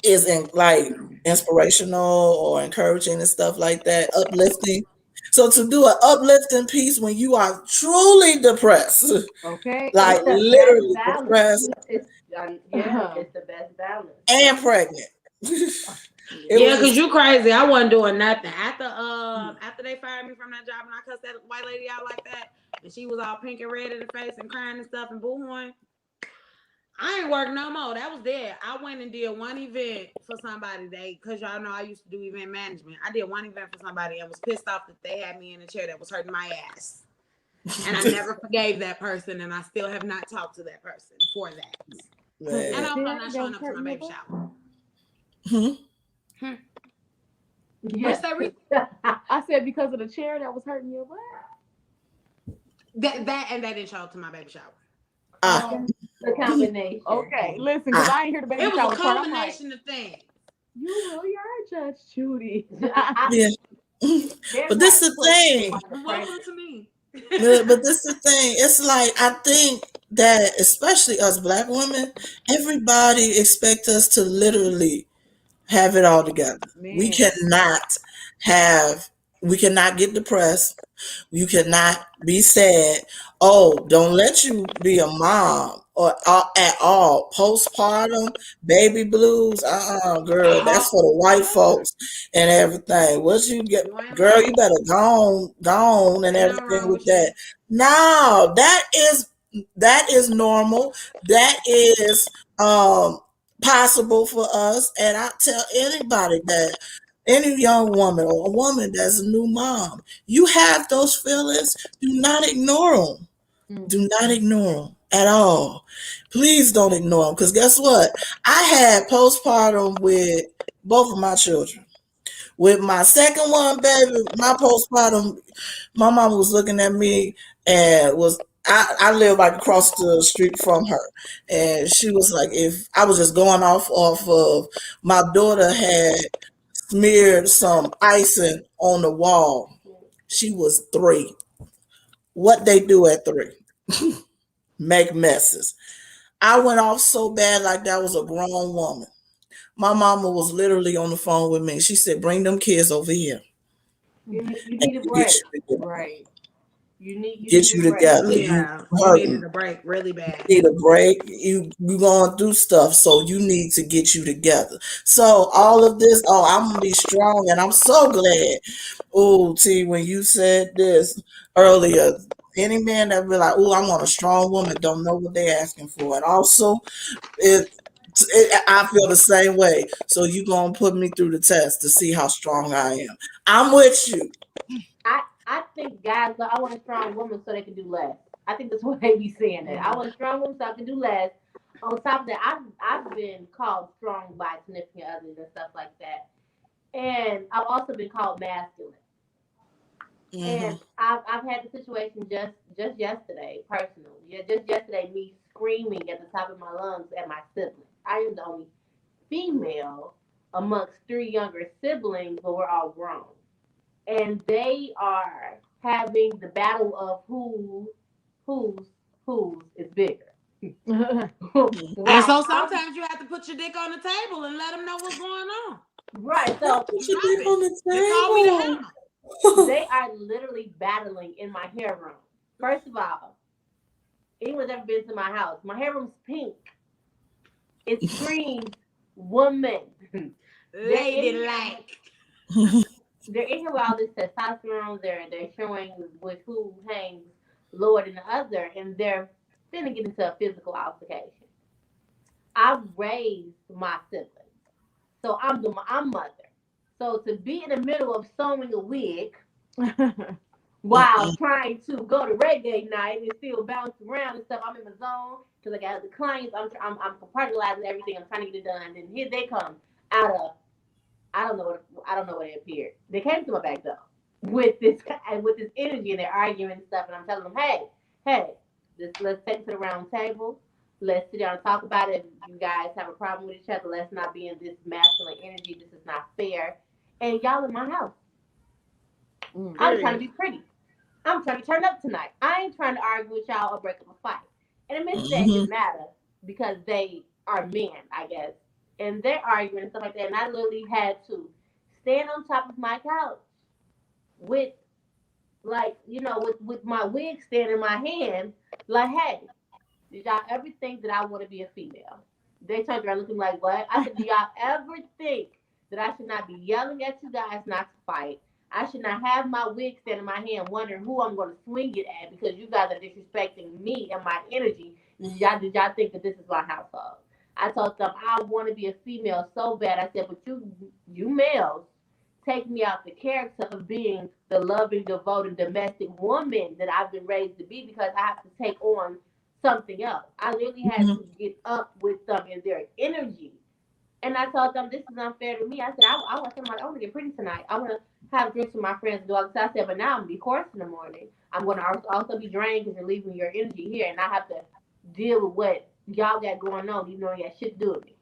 is in like inspirational or encouraging and stuff like that, uplifting. So to do an uplifting piece when you are truly depressed, Okay. It's like the best literally balance. depressed It's yeah, Uh-huh. it's the best balance. and pregnant, it Yeah, was cause just you crazy. I wasn't doing nothing after they fired me from that job and I cussed that white lady out like that, and she was all pink and red in the face and crying and stuff and boohooing. I ain't work no more. That was dead. I went and did one event for somebody. Cause y'all know I used to do event management. I did one event for somebody and was pissed off that they had me in a chair that was hurting my ass. And I never forgave that person, and I still have not talked to that person for that. Because of And the man. also chair not that showing was up to my hurting your baby butt. shower. Hmm. What you Yeah. say, Reese? I said because of the chair that was hurting your butt. That and they didn't show up to my baby shower. Ah, Okay. The combination. Okay. Listen, because ah, I ain't hear the baby It was a shower part. I'm like, combination of things. you really are Judge Judy. yeah. They're But this trying to is the push thing. on the Welcome pregnant. to me. But this is the thing. It's like I think that especially us black women, everybody expect us to literally have it all together. We Man. cannot have we cannot get depressed. You cannot be sad. Oh, don't let you be a mom or at all. Postpartum, baby blues. Girl, that's for the white folks and everything. What you get, You ain't girl? You lying. better go on and Ain't nothing everything wrong with with that. you. No, that is normal. That is possible for us. And I tell anybody that any young woman or a woman that's a new mom, you have those feelings. Do not ignore them. Mm. Do not ignore them at all. Please don't ignore them because guess what? I had postpartum with both of my children. With my second one, baby, my postpartum, my mom was looking at me and I live like across the street from her. And she was like, if I was just going off of my daughter had smeared some icing on the wall. She was 3. What they do at 3? Make messes. I went off so bad like that was a grown woman. My mama was literally on the phone with me. She said, bring them kids over here You and need a get break. you together. Right. You Get need a you break. together. You Yeah, you needed hurting. a break really bad. Need a break. You going through stuff, so you need to get you together. So all of this, oh, I'm gonna be strong, and I'm so glad. Oh, T, when you said this earlier, any man that be like, oh, I want a strong woman, don't know what they're asking for, and also I feel the same way. So you gonna put me through the test to see how strong I am. I'm with you. I think guys go, I want a strong woman so they can do less. I think that's what they be saying that. I want a strong woman so I can do less. On top of that, I've been called strong by significant others and stuff like that. And I've also been called masculine. Hmm. And I've had the situation just yesterday, personally. Yeah, just yesterday, me screaming at the top of my lungs at my siblings. I am the only female amongst three younger siblings, but we're all grown. And they are having the battle of who's whose is bigger. And Wow. so sometimes you have to put your dick on the table and let them know what's going on. Right. Not So put your Drop dick it. on the They call me the hammer. table. they are literally battling in my hair room. First of all, anyone's ever been to my house, my hair room's pink. It screams woman. They're in Lady here. like. They're in here with all this testosterone. They're showing with who hangs lower than the other, and they're finna get into a physical altercation. I've raised my siblings, so I'm mother. So to be in the middle of sewing a wig while trying to go to reggae night and still bounce around and stuff, I'm in the zone because I got the clients. I'm compartmentalizing everything. I'm trying to get it done. And here they come out of I don't know what they appeared. They came to my back door with this energy and they're arguing and stuff. And I'm telling them, hey, let's take it to the round table. Let's sit down and talk about it. If you guys have a problem with each other, let's not be in this masculine energy. This is not fair. And y'all in my house. I'm trying to be pretty. I'm trying to turn up tonight. I ain't trying to argue with y'all or break up a fight. And it makes that didn't matter because they are men, I guess. And they're arguing and stuff like that. And I literally had to stand on top of my couch with with my wig stand in my hand, like, hey, did y'all ever think that I want to be a female? They turned around looking like, what? I said, do y'all ever think that I should not be yelling at you guys not to fight? I should not have my wig stand in my hand wondering who I'm going to swing it at because you guys are disrespecting me and my energy. Did y'all think that this is my household? I told them I want to be a female so bad. I said, but you males take me out the character of being the loving, devoted, domestic woman that I've been raised to be because I have to take on something else. I literally had to get up with them in their energy. And I told them this is unfair to me. I said, I want somebody, I want to get pretty tonight. I want to have drinks with my friends and do all this. I said, but now I'm going to be hoarse in the morning. I'm going to also be drained because you're leaving your energy here. And I have to deal with what y'all got going on, even though you got shit to do with me.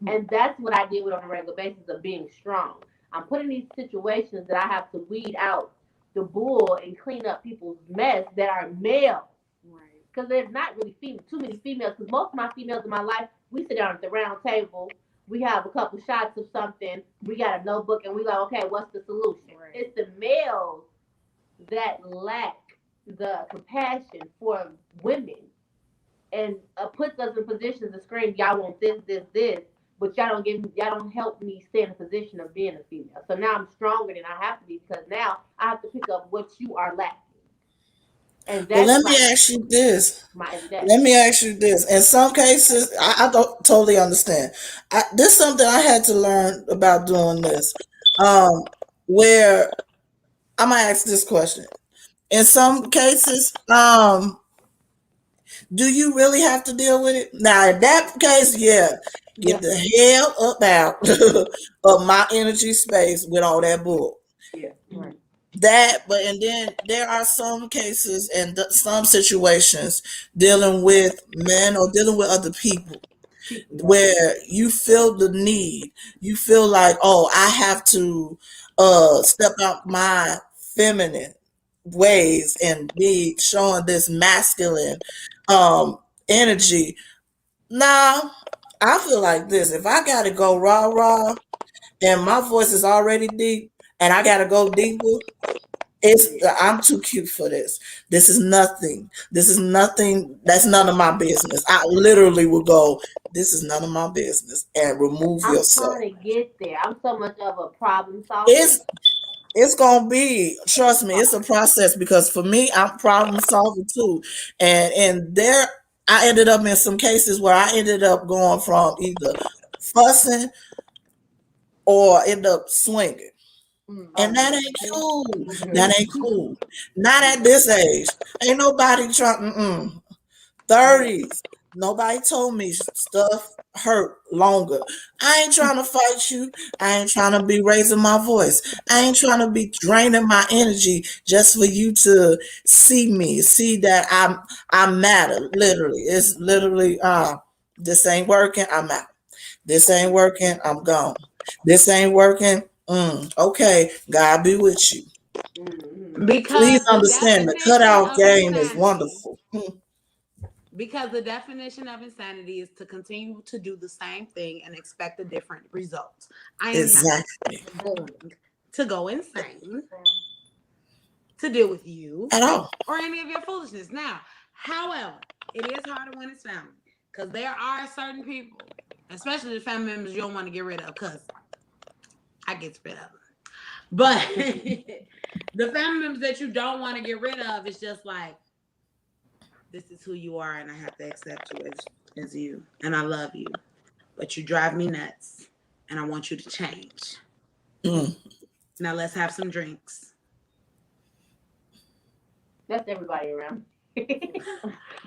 And that's what I deal with on a regular basis of being strong. I'm put in these situations that I have to weed out the bull and clean up people's mess that are males. Right. Because there's not really too many females. Because most of my females in my life, we sit down at the round table. We have a couple shots of something. We got a notebook, and we like, okay, what's the solution? Right. It's the males that lack the compassion for women and puts us in positions to scream, y'all want this, but y'all don't help me stay in a position of being a female. So now I'm stronger than I have to be because now I have to pick up what you are lacking. And Well, that's let me ask you this. my everyday. Let me ask you this. In some cases, I don't totally understand. This is something I had to learn about doing this. Um, where I'm gonna ask this question. In some cases, do you really have to deal with it? Now, in that case, yeah, get Yeah. the hell up out of my energy space with all that bull. Yeah. Right. That, but and then there are some cases and some situations dealing with men or dealing with other people People. Right. where you feel the need, you feel like, oh, I have to step out my feminine ways and be showing this masculine um energy. Now, I feel like this. If I gotta go rah rah and my voice is already deep and I gotta go deeper, it's I'm too cute for this. This is nothing. This is nothing. That's none of my business. I literally will go, this is none of my business and remove I'm yourself. trying to get there. I'm so much of a problem solver. It's it's gonna be, trust me, it's a process because for me, I'm problem solving too. And there I ended up in some cases where I ended up going from either fussing or end up swinging. And that ain't cool. That ain't cool. Not at this age. Ain't nobody trying. 30s. Nobody told me stuff hurt longer. I ain't trying to fight you. I ain't trying to be raising my voice. I ain't trying to be draining my energy just for you to see me, see that I matter. Literally, it's literally this ain't working. I'm out. This ain't working. I'm gone. This ain't working. Okay, God be with you. Please Because the understand the definition cutout of game is insanity, wonderful. because the definition of insanity is to continue to do the same thing and expect a different result. I am not Exactly. going to go insane to deal with you At all. or any of your foolishness. Now, however, it is harder when it's family because there are certain people, especially the family members you don't want to get rid of, because I get rid of them. But the family members that you don't want to get rid of, it's just like, this is who you are, and I have to accept you as you, and I love you, but you drive me nuts, and I want you to change. Mm. Now let's have some drinks. That's everybody around.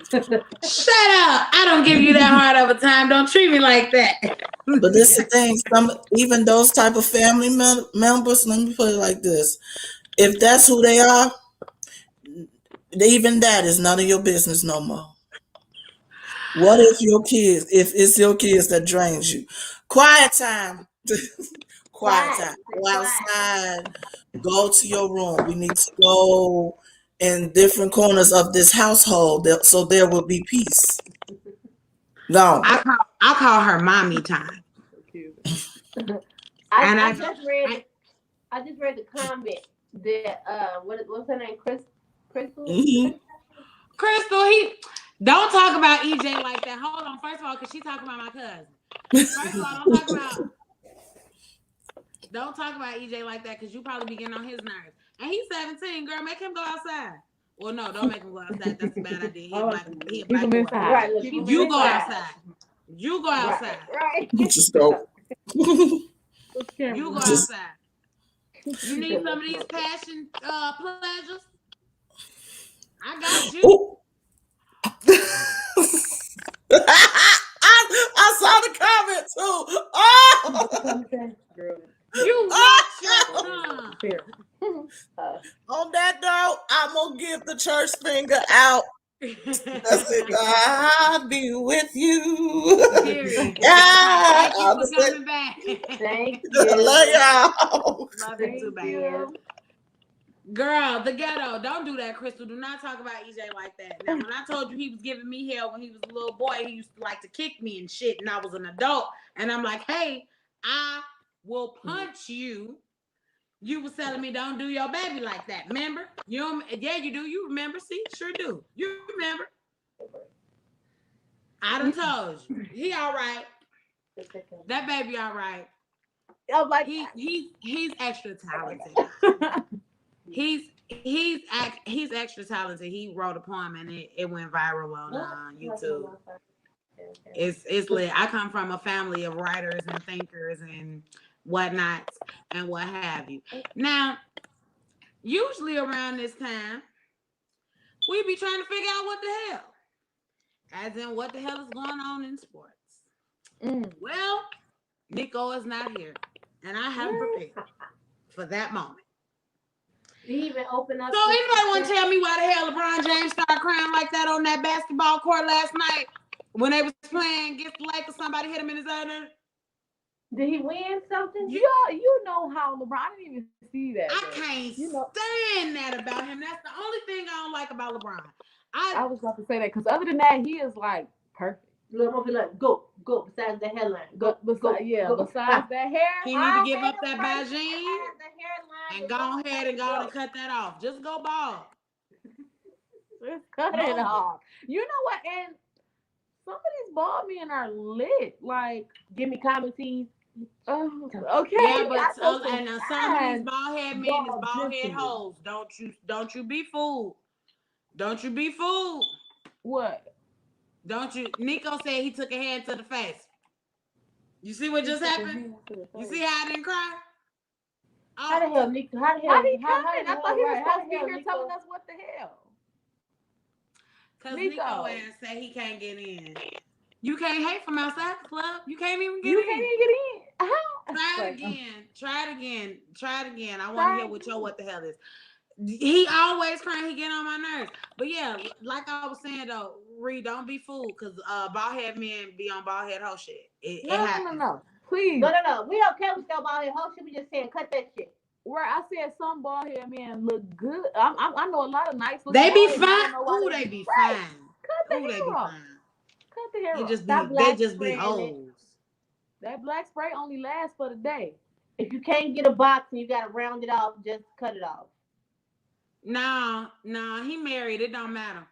Shut up! I don't give you that hard of a time. Don't treat me like that. But this is the thing. Even those type of family members. Let me put it like this: if that's who they are, even that is none of your business no more. What if your kids? If it's your kids that drains you? Quiet time. Quiet Quiet. time. Go Quiet. outside. Go to your room. We need to go in different corners of this household so there will be peace. No. I call her mommy time. I just read the comment that what's her name? Crystal? Mm-hmm. Crystal, don't talk about EJ like that. Hold on. First of all, because she talking about my cousin. First of all, don't talk about EJ like that, because you probably be getting on his nerves. And he's 17, girl. Make him go outside. Well, no, don't make him go outside. That's a bad idea. He a black boy. Right, look, You go outside. You go outside. Right. Just go. You go outside. You need some of these passion pleasures? I got you. I saw the comment too. Oh! You watch your tongue. On that note, I'm gonna give the church finger out. That's it. God be with you. Period. Yeah, Thank you for coming back. Thank you. Love y'all. Love you too, baby. Girl, the ghetto. Don't do that, Crystal. Do not talk about EJ like that. Now, when I told you he was giving me hell when he was a little boy, he used to like to kick me and shit, and I was an adult. And I'm like, hey, I will punch you. You was telling me don't do your baby like that. Remember? Yeah, you do. You remember? See, sure do. You remember? I done told you. He all right. That baby all right. I'm like, He's extra talented. He's extra talented. He wrote a poem and it went viral on YouTube. It's lit. I come from a family of writers and thinkers and whatnot and what have you. Now, usually around this time, we be trying to figure out what the hell. As in, what the hell is going on in sports? Well, Nico is not here, and I have prepared for that moment. Did he even open up? So anybody want to tell me why the hell LeBron James started crying like that on that basketball court last night when they was playing against the Lakers? Somebody hit him in his eye. Did he win something? You know how LeBron didn't even see that. I can't stand that about him. That's the only thing I don't like about LeBron. I was about to say that because other than that, he is like perfect. Look, like go besides the hairline. Go. Besides that hair, he need to give up that vagine and go ahead and cut that off. Just go bald. Just cut it off. You know what? And some of these bald men are lit. Like, give me commenties. Okay. Yeah, but some of these bald head men is bald head hoes. Don't you be fooled. Don't you be fooled. What? Don't you? Nico said he took a hand to the face. You see what just happened? You see how I didn't cry? Oh. How the hell, Nico? How the hell? How he coming? I thought he was supposed to be here telling us what the hell. Because Nico ass said he can't get in. You can't hate from outside the club. You can't even get in. You can't even get in. How? Try it again. I want to hear what the hell is. He always crying. He get on my nerves. But yeah, like I was saying though, Reed, don't be fooled because bald head men be on bald head hoe shit. It happens. No. Please. No. We don't care with your bald head. Whole shit, we just saying cut that shit. Where I said some bald head men look good. I know a lot of nice looking They be bald heads. I fine. don't know why Ooh, they be right. fine. Cut the Ooh, they be hair off. fine. Cut the hair off. They just be spraying it. hoes. That black spray only lasts for the day. If you can't get a box and you gotta round it off, just cut it off. No, he married. It don't matter.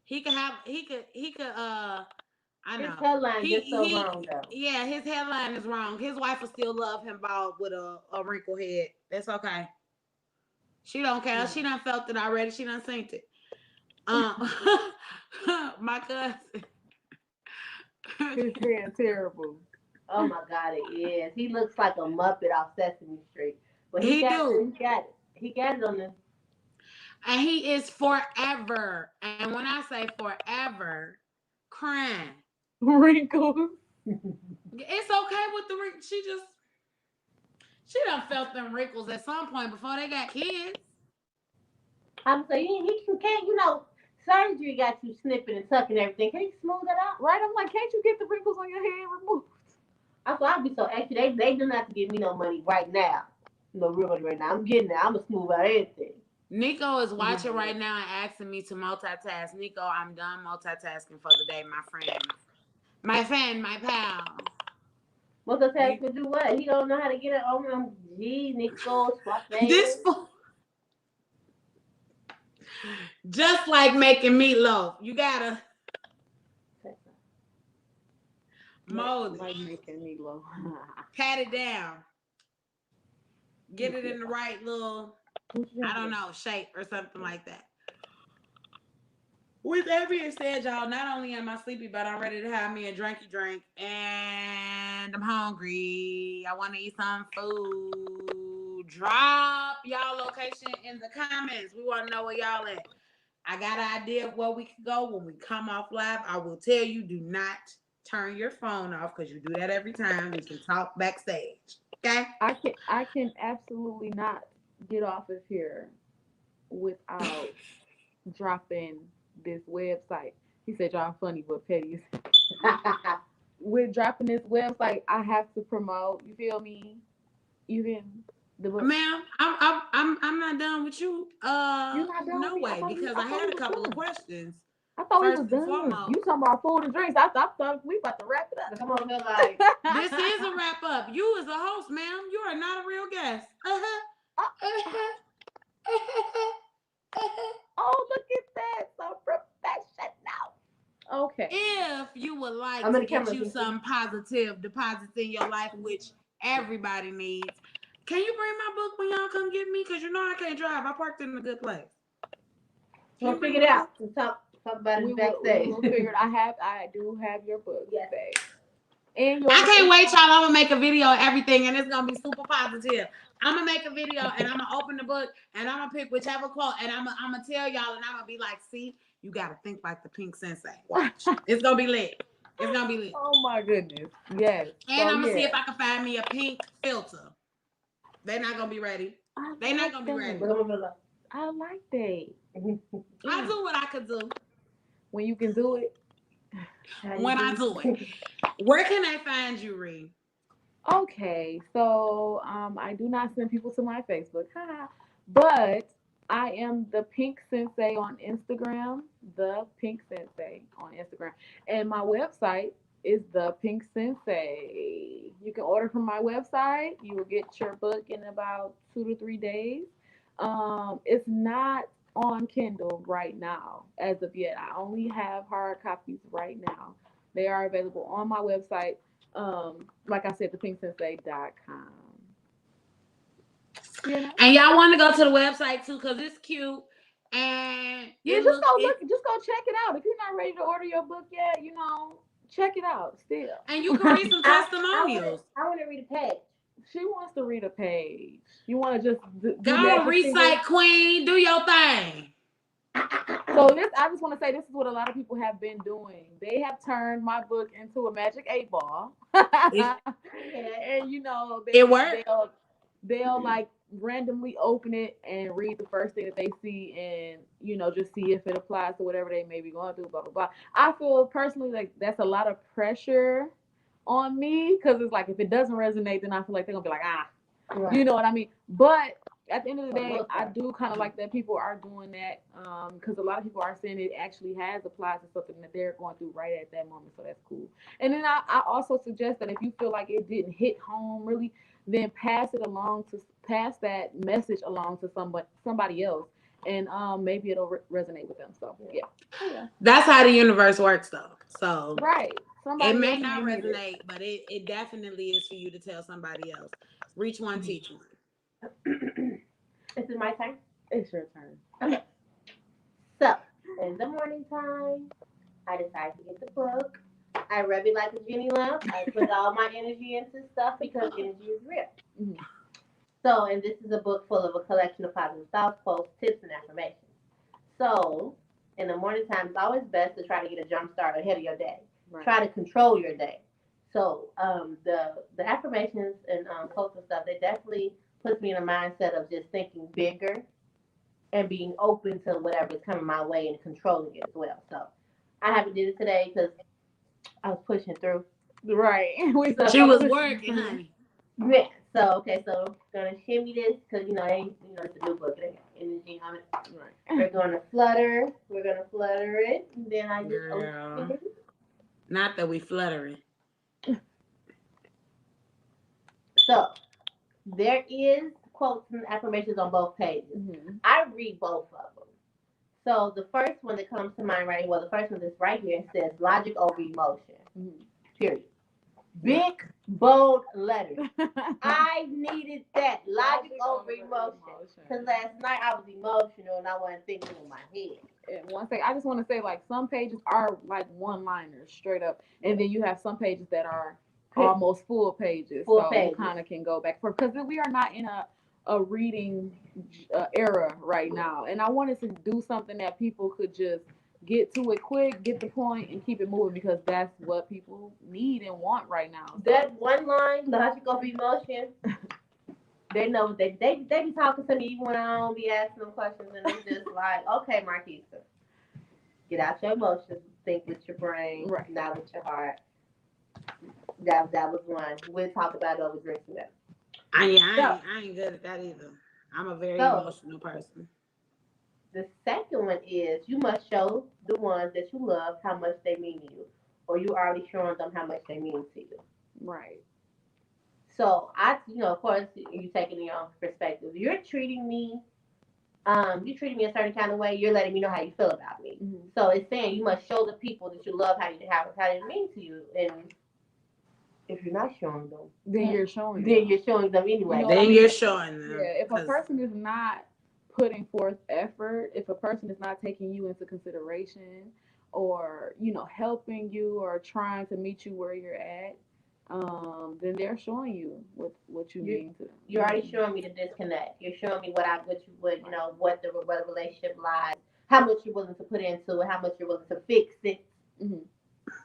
He could. I His know. headline just so wrong though. Yeah, his headline is wrong. His wife will still love him bald with a wrinkle head. That's okay. She don't care. She done felt it already. She done seen it. My cousin. His hair terrible. Oh my God, it is. He looks like a Muppet off Sesame Street. But He got do. it. He got it on the. And he is forever. And when I say forever, crying. Wrinkles. It's okay with the wrinkles. She done felt them wrinkles at some point before they got kids. I'm saying he can't, surgery got you snipping and tucking everything. Can he smooth that out? Right? I'm like, can't you get the wrinkles on your head removed? I'd be so extra. They do not have to give me no money right now. No real money right now. I'm getting that. I'm gonna smooth out everything. Nico is watching right now and asking me to multitask. Nico, I'm done multitasking for the day, my friend. My friend, my pal. Multitask to do what? He don't know how to get it on him. Gee, Nico, swap This just like making meatloaf. You gotta mold it. Like making meatloaf. Pat it down. Get it in the right little, I don't know, shape or something like that. With that being said, y'all, not only am I sleepy, but I'm ready to have me a drinky drink. And I'm hungry. I want to eat some food. Drop y'all location in the comments. We want to know where y'all at. I got an idea of where we can go when we come off live. I will tell you, do not turn your phone off because you do that every time. We can talk backstage. Okay? I can absolutely not get off of here without dropping this website. He said y'all funny but petty. With dropping this website, I have to promote. You feel me? Even the book. Ma'am, I'm not done with you. You're not done no with me? way, because I had a couple of questions. I thought we First was and done. foremost. You talking about food and drinks? I thought we about to wrap it up. Come on, feel like This is a wrap up. You as a host, ma'am, you are not a real guest. Oh, look at that. So professional. Okay. If you would like I'm to in the get camera, you Kiki. some positive deposits in your life, which everybody needs, can you bring my book when y'all come get me? Because you know I can't drive. I parked in a good place. We'll figure it out. We'll talk about it backstage. We'll figure it. I do have your book. Yes. Babe. And your I can't wait, y'all. I'm gonna make a video of everything, and it's gonna be super positive. I'm gonna make a video, and I'm gonna open the book, and I'm gonna pick whichever quote, and I'm gonna tell y'all, and I'm gonna be like, "See, you gotta think like the Pink Sensei." Watch, it's gonna be lit. It's gonna be lit. Oh my goodness. Yes. And I'm gonna see if I can find me a pink filter. They're not gonna be ready. They're not gonna be ready. I like that. I do what I could do. When you can do it. When I do it. Where can I find you, Ree? Okay, so I do not send people to my Facebook, but I am the Pink Sensei on Instagram, the Pink Sensei on Instagram, and my website is the Pink Sensei. You can order from my website. You will get your book in about 2 to 3 days. It's not on Kindle right now as of yet. I only have hard copies right now. They are available on my website. Like I said, thePinkSensei.com. You know? And y'all want to go to the website too, because it's cute. And yeah, just go check it out. If you're not ready to order your book yet, check it out still. And you can read some testimonials. I want to read a page. She wants to read a page. You want to just go recite, queen. Do your thing. So I just want to say this is what a lot of people have been doing. They have turned my book into a magic 8-ball. And it worked. They'll like randomly open it and read the first thing that they see, and just see if it applies to whatever they may be going through, blah blah blah. I feel personally like that's a lot of pressure on me because it's like if it doesn't resonate, then I feel like they're gonna be like, ah, Right. you know what I mean? But at the end of the For day, most I part. do kind of like that people are doing that because a lot of people are saying it actually has applied to something that they're going through right at that moment. So that's cool. And then I also suggest that if you feel like it didn't hit home really, then pass that message along to somebody else, and maybe it'll resonate with them. So yeah. Oh, yeah. That's how the universe works, though. So Right. it Somebody may else not may need it. resonate, but it definitely is for you to tell somebody else. Reach one, teach one. This is my turn. It's your turn. Okay. So, in the morning time, I decided to get the book. I rub it like a Jenny lamp. I put all my energy into stuff because energy is real. Mhm. So, and this is a book full of a collection of positive thoughts, quotes, tips, and affirmations. So, in the morning time, it's always best to try to get a jump start ahead of your day. Right. Try to control your day. So, the affirmations and quotes and stuff, they definitely puts me in a mindset of just thinking bigger and being open to whatever's coming my way and controlling it as well. So, I haven't did it today because I was pushing through. Right. She was working, honey. Yeah. So okay, so gonna shimmy this because it's a new book. It got energy on it. Right. We're gonna flutter. We're gonna flutter it. And then I just Girl. open it. Not that we fluttering. So there is quotes and affirmations on both pages. Mhm. I read both of them. So the first one that comes to mind the first one that's right here says logic over emotion. Mhm. Period. Big bold letters. I needed that logic over emotion. Because last night I was emotional and I wasn't thinking in my head. And one thing I just want to say, like some pages are like one-liners straight up, and then you have some pages that are almost full pages. Full so pages. you kind of can go back for because we are not in a reading era right now, and I wanted to do something that people could just get to it quick, get the point, and keep it moving because that's what people need and want right now. So. That one line, logic over emotion. They know they be talking to me even when I don't be asking them questions, and it's just like, okay, Marquecia, get out your emotions, think with your brain, Right. not with your heart. That was one. We'll talk about it over drinks and that. I ain't good at that either. I'm a very emotional person. The second one is you must show the ones that you love how much they mean to you, or you already showing them how much they mean to you. Right. So of course, you taking your own perspective. You're treating me a certain kind of way. You're letting me know how you feel about me. Mm-hmm. So it's saying you must show the people that you love how they mean to you. And if you're not showing them, then you're showing them anyway. Then you're showing them. Yeah, if a person is not putting forth effort, if a person is not taking you into consideration or, helping you or trying to meet you where you're at, then they're showing you what you mean to them. You're already showing me the disconnect. You're showing me what the relationship lies, how much you're willing to put into it, how much you're willing to fix it. Mm-hmm.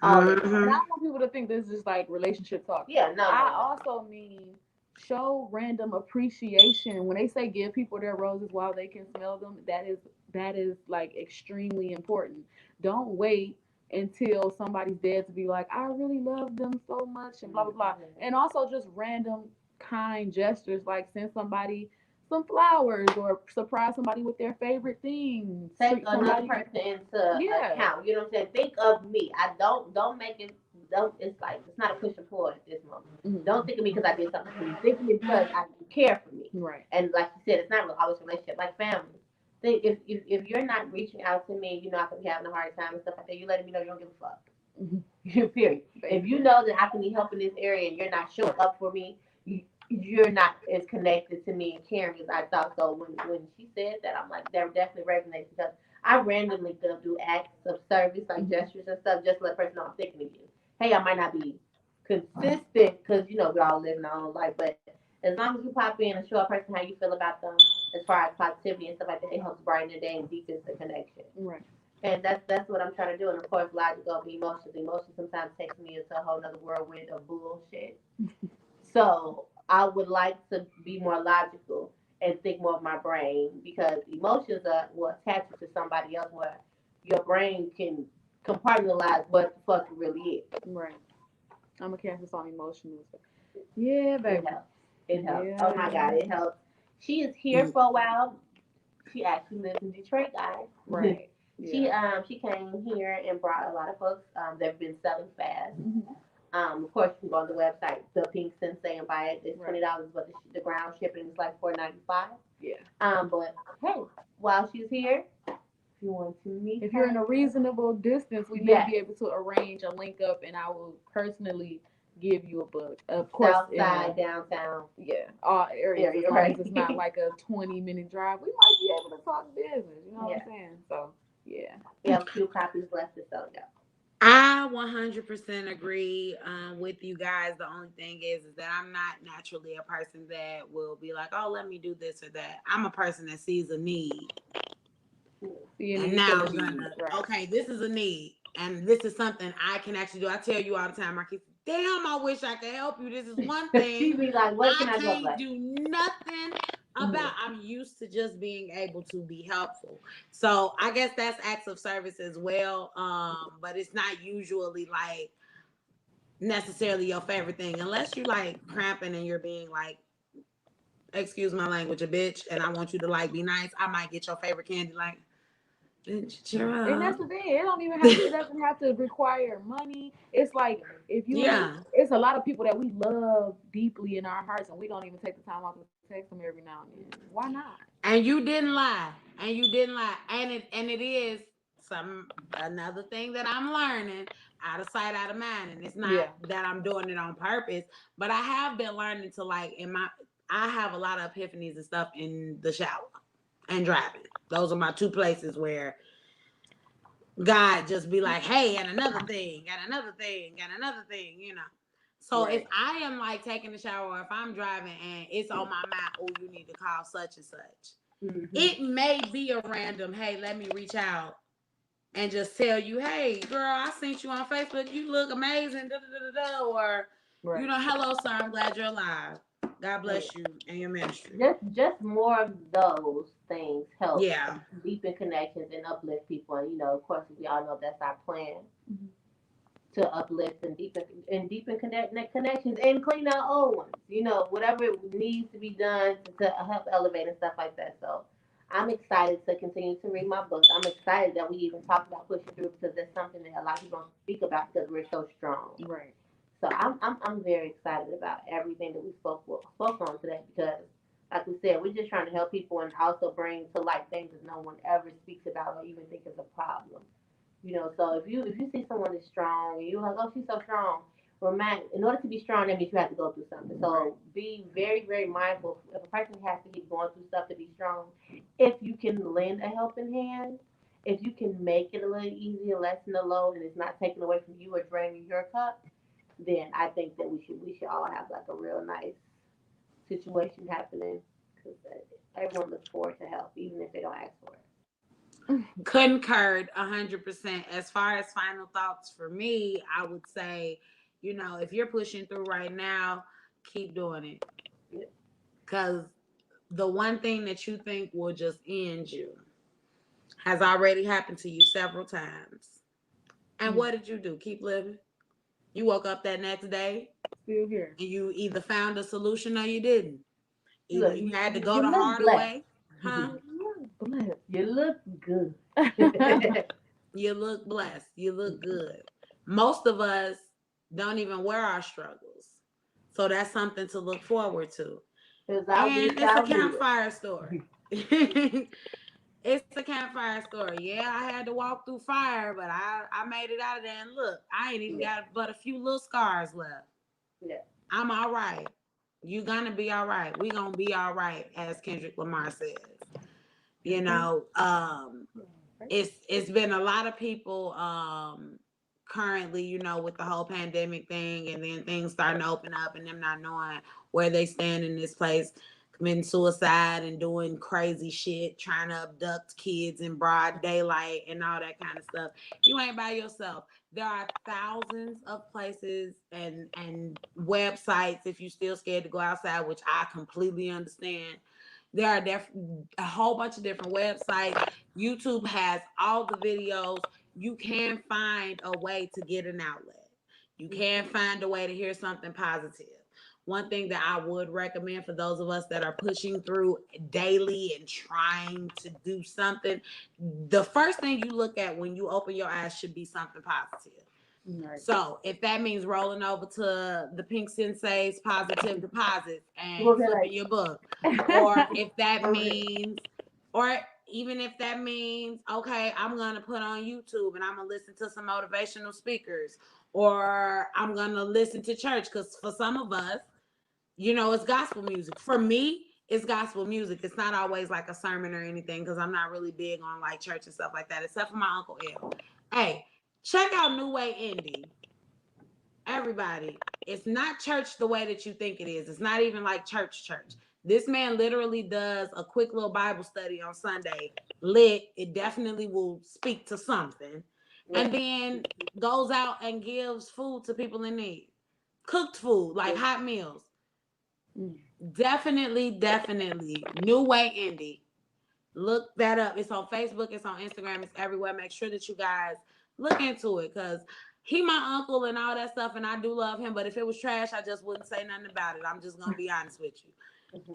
Mm-hmm. And I don't want people to think this is just like relationship talk. Yeah, no. I also mean show random appreciation. When they say give people their roses while they can smell them, that is like extremely important. Don't wait until somebody's dead to be like, I really love them so much and blah blah blah. And also just random kind gestures like send somebody some flowers or surprise somebody with their favorite things. Take another person into account. You know what I'm saying? Think of me. I don't make it. It's not a push and pull at this moment. Mm-hmm. Don't think of me because I did something for you. Think of me because you care for me. Right. And like you said, it's not always a relationship, like family. Think if you're not reaching out to me, I could be having a hard time and stuff like that. You letting me know you don't give a fuck. Mm-hmm. Period. If you know that I can need help in this area and you're not showing up for me, you're not as connected to me and caring as I thought. So when she said that, I'm like, that definitely resonates because I randomly do acts of service, like gestures and stuff, just to let the person know I'm thinking of you. Hey, I might not be consistent because, we all live in our own life, but as long as you pop in and show a person how you feel about them as far as positivity and stuff like that, it helps brighten their day and deepens the connection. Right. And that's what I'm trying to do. And of course, logic over emotions. Emotion sometimes takes me into a whole nother whirlwind of bullshit. So I would like to be more logical and think more of my brain because emotions will attach you to somebody else where your brain can compartmentalize what the fuck it really is. Right. I'm a Cancer, so I'm emotional. So. Yeah, It baby. helps. It helps. Yeah. Oh my God, it helps. She is here for a while. She actually lives in Detroit, guys. Right. Yeah. She came here and brought a lot of folks. They've been selling fast. Mhm. Of course, you can go on the website, the Pink Sensei, and buy it. It's Right. $20, but the ground shipping is like $4.95. Yeah. But hey, while she's here, if you want to meet If her, you're in a reasonable distance, we may yes, be able to arrange a link up, and I will personally give you a book. Of course, South Side, downtown all areas. area, As long right? as it's not like a 20-minute drive, we might be able to talk business. You know what Yeah, I'm saying? So, yeah. we have a few copies left to sell, y'all. I 100% agree with you guys. The only thing is that I'm not naturally a person that will be like, oh, let me do this or that. I'm a person that sees a need. Seeing And you now feel I'm a need. gonna, Right. okay, this is a need. And this is something I can actually do. I tell you all the time, Marquecia, damn, I wish I could help you. This is one She thing be like, "What can I I help?" can't Like, do nothing mhm. about. I'm used to just being able to be helpful. So I guess that's acts of service as well. But it's not usually like necessarily your favorite thing unless you like cramping and you're being like, excuse my language, a bitch, and I want you to like be nice. I might get your favorite candy like, bitch, cheer And up. that's the thing. It don't even have to. It doesn't have to require money. It's like if you. Yeah. It's a lot of people that we love deeply in our hearts, and we don't even take the time out to text them every now and then. Why not? And you didn't lie. And you didn't lie. And it is some another thing that I'm learning, out of sight, out of mind. And it's not Yeah. that I'm doing it on purpose, but I have been learning to like I have a lot of epiphanies and stuff in the shower and driving. Those are my two places where God just be like, hey, and another thing, and another thing, and another thing, you know. So if Right. I am like taking the shower, or if I'm driving and it's on my mind, oh, you need to call such and such. Mhm. It may be a random, hey, let me reach out and just tell you, hey, girl, I seen you on Facebook. You look amazing, da da da da. Or, Right. hello, sir, I'm glad you're alive. God Yeah. bless you and your ministry. Just more of those things help Yeah. deepen connections and uplift people. And of course, we all know that's our plan Mhm. to uplift and deepen connections and clean out old ones. Whatever needs to be done to help elevate and stuff like that. So I'm excited to continue to read my book. I'm excited that we even talked about pushing through because that's something that a lot of people don't speak about because we're so strong. Right. So I'm very excited about everything that we spoke on today because, like we said, we're just trying to help people and also bring to light things that no one ever speaks about or even think is a problem. So if you see someone is strong and you're like, oh, she's so strong, in order to be strong, that means you have to go through something. So be very, very mindful. If a person has to keep going through stuff to be strong, if you can lend a helping hand, if you can make it a little easier, lessen the load, and it's not taken away from you or draining your cup, then I think that we should all have like a real nice situation happening because everyone looks forward to help, even if they don't ask for it. Concurred 100%. As far as final thoughts for me, I would say, if you're pushing through right now, keep doing it. Yeah. Because the one thing that you think will just end you has already happened to you several times. And what did you do? Keep living. You woke up that next day Still here. and you either found a solution or you didn't. Either Look, you had to you, go you the look harder blessed. way, huh? Bless. You look good. You look blessed. You look good. Most of us don't even wear our struggles. So that's something to look forward to. Because I'll And be it's a I'll do campfire story. It's a campfire story. Yeah, I had to walk through fire, but I made it out of there. And look, I ain't even it. got but a few little scars left. Yeah. I'm all right. You gonna be all right. We gonna be all right, as Kendrick Lamar says. You know, it's been a lot of people currently, with the whole pandemic thing, and then things starting to open up, and them not knowing where they stand in this place, committing suicide and doing crazy shit, trying to abduct kids in broad daylight and all that kind of stuff. You ain't by yourself. There are thousands of places and websites if you're still scared to go outside, which I completely understand. There are a whole bunch of different websites. YouTube has all the videos. You can find a way to get an outlet. You can find a way to hear something positive. One thing that I would recommend for those of us that are pushing through daily and trying to do something, the first thing you look at when you open your eyes should be something positive. Right. So if that means rolling over to the Pink Sensei's Positive Deposits and We'll be flipping like- your book, or if that means, or even if that means, okay, I'm gonna put on YouTube and I'm gonna listen to some motivational speakers, or I'm gonna listen to church, because for some of us, you know, it's gospel music. For me, it's gospel music. It's not always like a sermon or anything, because I'm not really big on like church and stuff like that, except for my Uncle L. Hey, check out New Way Indie. Everybody, it's not church the way that you think it is. It's not even like church. This man literally does a quick little Bible study on Sunday. Lit. It definitely will speak to something. And then goes out and gives food to people in need. Cooked food, like hot meals. Definitely. New Way Indie. Look that up. It's on Facebook. It's on Instagram. It's everywhere. Make sure that you guys look into it, because he my uncle and all that stuff, and I do love him. But if it was trash, I just wouldn't say nothing about it. I'm just gonna be honest with you.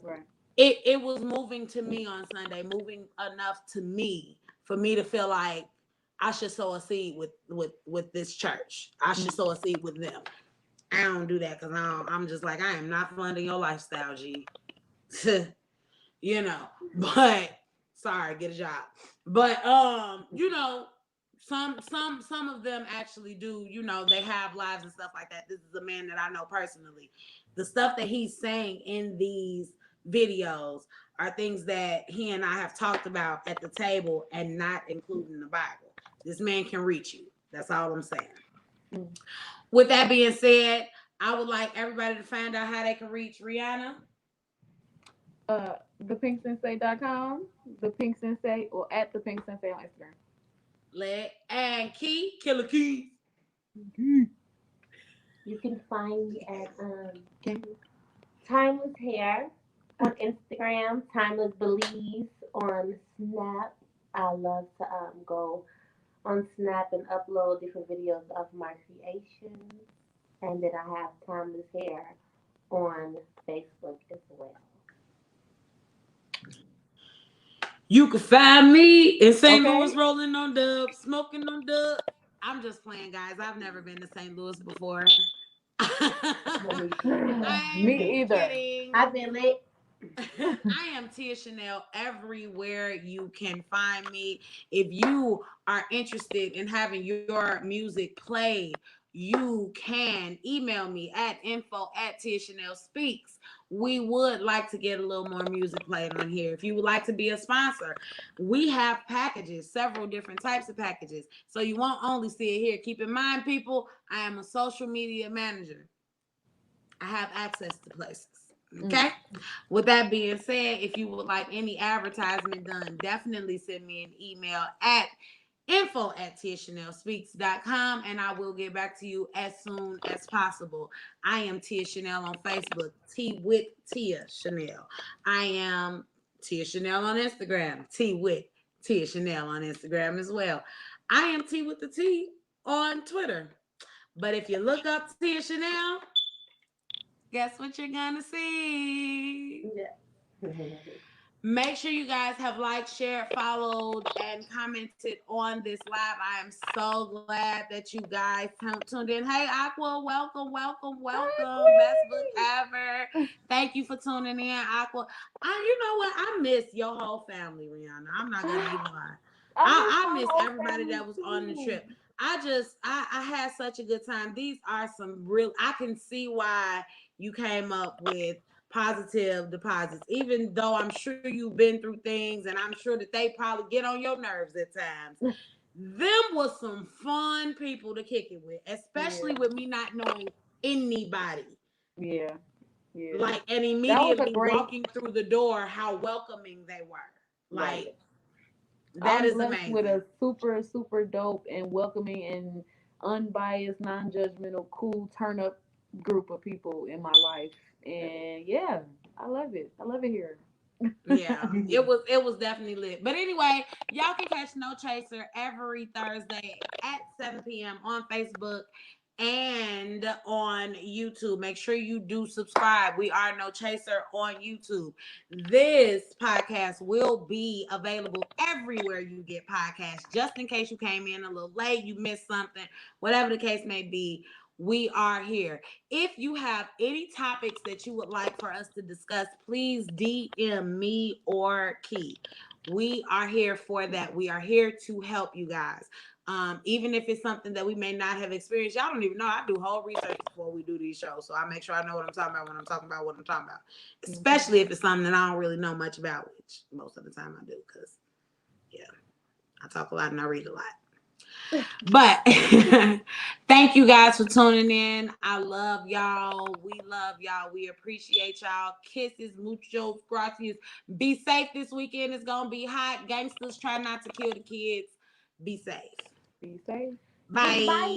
Right. It was moving to me on Sunday, moving enough to me for me to feel like I should sow a seed with this church. I should sow a seed with them. I don't do that because I'm just like, I am not funding your lifestyle, G. You know, but sorry, get a job. But you know, some of them actually do, you know, they have lives and stuff like that. This is a man that I know personally. The stuff that he's saying in these videos are things that he and I have talked about at the table and not including the Bible. This man can reach you. That's all I'm saying. With that being said, I would like everybody to find out how they can reach Rihanna. ThePinkSensei.com, The Pink Sensei, or at The Pink Sensei on Instagram. And Key, Killer Key. You can find me at Timeless Hair on Instagram, Timeless Belize on Snap. I love to go on Snap and upload different videos of my creations. And then I have Timeless Hair on Facebook as well. You can find me in St. Louis rolling on dub, smoking on dub. I'm just playing, guys. I've never been to St. Louis before. Me either. Kidding. I've been late. I am Tia Chanel everywhere you can find me. If you are interested in having your music played, you can email me at info@TiaChanelSpeaks. We would like to get a little more music played on here. If you would like to be a sponsor, we have packages, several different types of packages. So you won't only see it here. Keep in mind, people, I am a social media manager. I have access to places. Okay. With that being said, if you would like any advertisement done, definitely send me an email at info@TiaChanelSpeaks.com, and I will get back to you as soon as possible. I am Tia Chanel on Facebook, T with Tia Chanel. I am Tia Chanel on Instagram, T with Tia Chanel on Instagram as well. I am T with the T on Twitter. But if you look up Tia Chanel, guess what you're gonna see? Yeah. Make sure you guys have liked, shared, followed, and commented on this live. I am so glad that you guys tuned in. Hey, Aqua, welcome. Best book ever. Thank you for tuning in, Aqua. You know what? I miss your whole family, Rihanna. I'm not gonna even lie. I miss everybody that was on the trip. I had such a good time. These are some real, I can see why you came up with Positive Deposits, even though I'm sure you've been through things and I'm sure that they probably get on your nerves at times. Them was some fun people to kick it with, especially with me not knowing anybody. Yeah. Like, and immediately walking through the door, how welcoming they were. Like, that is amazing. With a super, super dope and welcoming and unbiased, non-judgmental, cool turn-up group of people in my life. And yeah, I love it. I love it here. Yeah, it was definitely lit. But anyway, y'all can catch No Chaser every Thursday at 7 p.m. on Facebook and on YouTube. Make sure you do subscribe. We are No Chaser on YouTube. This podcast will be available everywhere you get podcasts, just in case you came in a little late, you missed something, whatever the case may be. We are here. If you have any topics that you would like for us to discuss, please DM me or Key. We are here for that. We are here to help you guys. Even if it's something that we may not have experienced, y'all don't even know. I do whole research before we do these shows, so I make sure I know what I'm talking about when I'm talking about what I'm talking about. Especially if it's something that I don't really know much about, which most of the time I do, because I talk a lot and I read a lot. But thank you guys for tuning in. I love y'all. We love y'all. We appreciate y'all. Kisses, muchos gracias. Be safe this weekend. It's gonna be hot. Gangsters, try not to kill the kids. Be safe. Be safe. Bye. Bye.